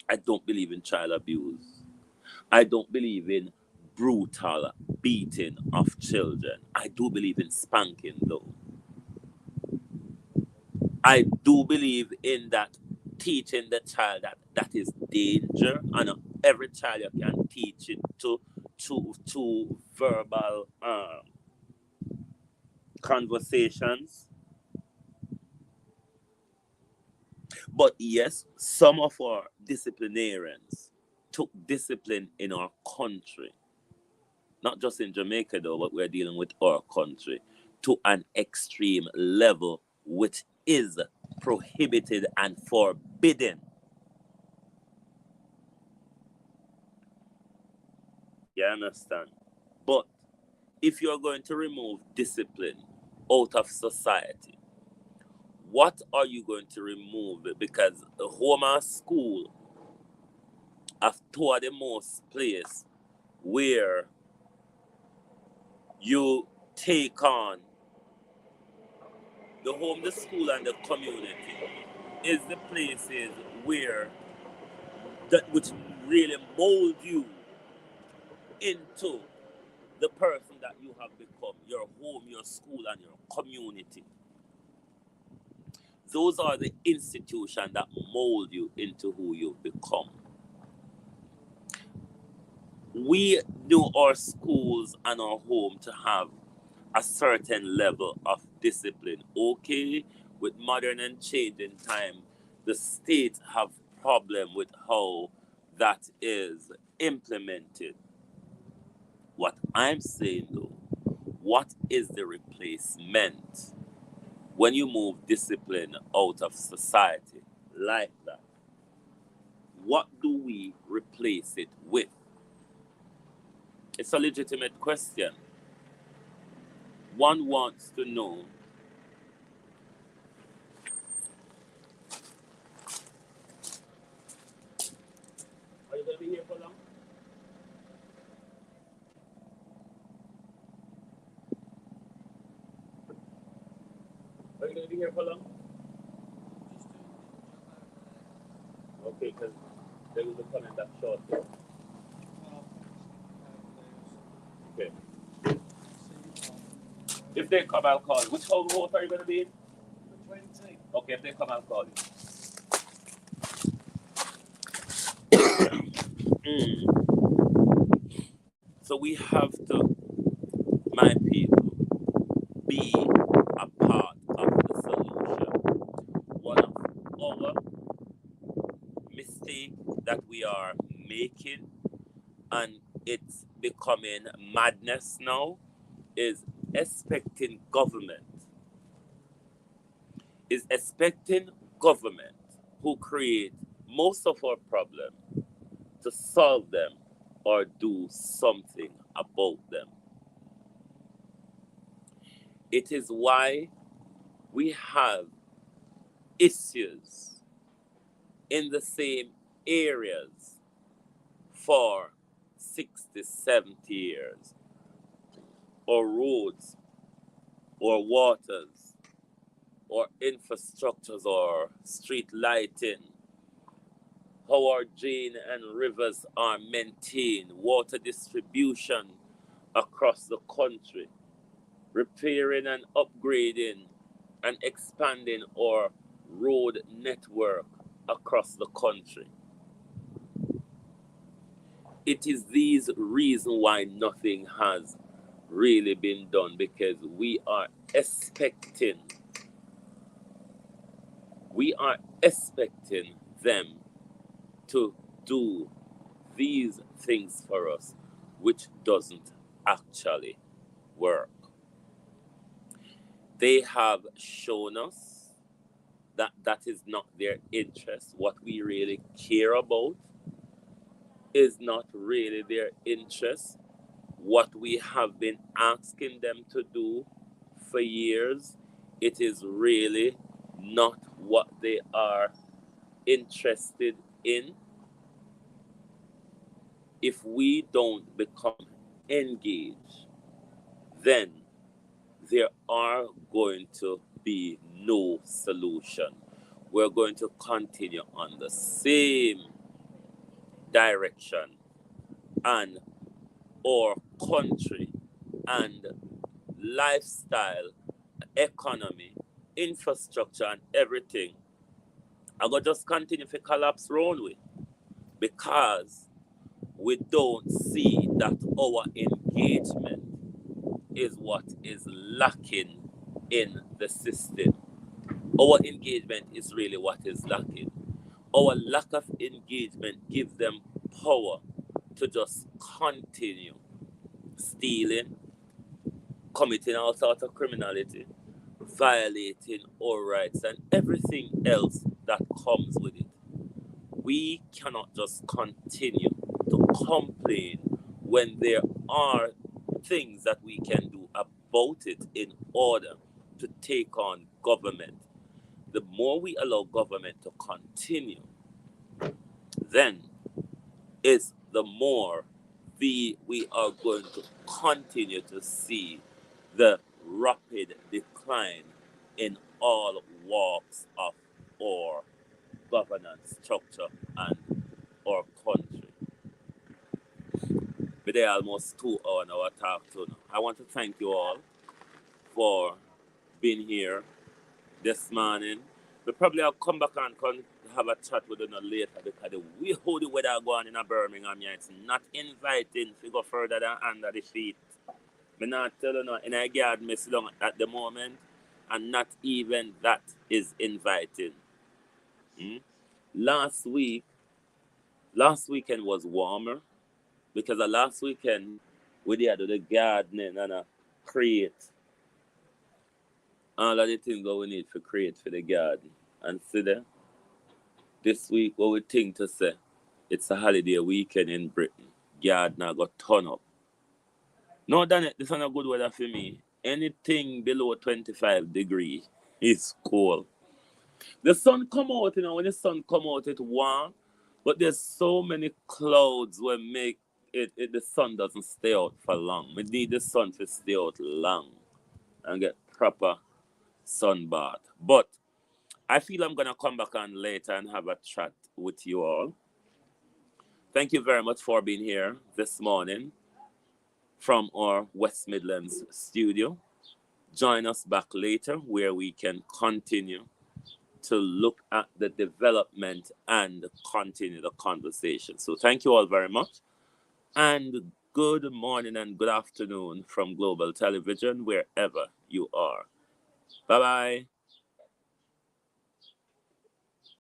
I don't believe in child abuse. I don't believe in brutal beating of children. I do believe in spanking, though. I do believe in that teaching the child that is danger, and every child you can teach it to verbal conversations. But yes, some of our disciplinarians took discipline in our country, not just in Jamaica though, but we're dealing with our country, to an extreme level, which is prohibited and forbidden. You understand? But if you're going to remove discipline out of society, what are you going to remove? Because home and school are two of the most places where you take on the home, the school, and the community is the places where that which really mold you into the person that you have become, your home, your school, and your community. Those are the institutions that mold you into who you've become. We do our schools and our home to have a certain level of discipline. Okay, with modern and changing time, the state have problem with how that is implemented. What I'm saying though, what is the replacement when you move discipline out of society like that? What do we replace it with? It's a legitimate question. One wants to know are you going to be here for long? Are you going to be here for long? Okay, because they will be coming back shortly. Okay. If they come, I'll call you. Which house are you going to be in? The 20. Okay, if they come, I'll call you. So we have to, my people, be a part of the solution. One of our mistakes that we are making, and it's becoming madness now, is expecting government. Is expecting government who create most of our problems to solve them or do something about them. It is why we have issues in the same areas for 60, 70 years, or roads, or waters, or infrastructures, or street lighting, how our drain and rivers are maintained, water distribution across the country, repairing and upgrading and expanding our road network across the country. It is these reasons why nothing has really been done, because we are expecting them to do these things for us, which doesn't actually work. They have shown us that that is not their interest. What we really care about is not really their interest. What we have been asking them to do for years, it is really not what they are interested in. If we don't become engaged, then there are going to be no solution. We're going to continue on the same direction, and our country and lifestyle, economy, infrastructure, and everything are going to just continue to collapse round with, because we don't see that our engagement is what is lacking in the system. Our engagement is really what is lacking. Our lack of engagement gives them power to just continue stealing, committing all sorts of criminality, violating our rights, and everything else that comes with it. We cannot just continue to complain when there are things that we can do about it in order to take on government. The more we allow government to continue, then is the more we are going to continue to see the rapid decline in all walks of our governance structure and our country. We're there almost 2 hours now talk to now. I want to thank you all for being here this morning. We probably will come back and have a chat with you later, because the way how the weather going in Birmingham, it's not inviting to go further than under the feet. I'm not telling you, in a yard, I sit down at the moment, and not even that is inviting. Last weekend was warmer because last weekend we did do the gardening and create all of the things that we need to create for the garden. And see there, this week what we think to say, it's a holiday weekend in Britain. Garden I got turn up. No, done it. This is not good weather for me. Anything below 25 degrees is cold. The sun come out, when the sun come out, it's warm, but there's so many clouds where make the sun doesn't stay out for long. We need the sun to stay out long and get proper sun bath. But I feel I'm going to come back on later and have a chat with you all. Thank you very much for being here this morning from our West Midlands studio. Join us back later where we can continue to look at the development and continue the conversation. So thank you all very much. And good morning and good afternoon from Global Television, wherever you are. Bye-bye.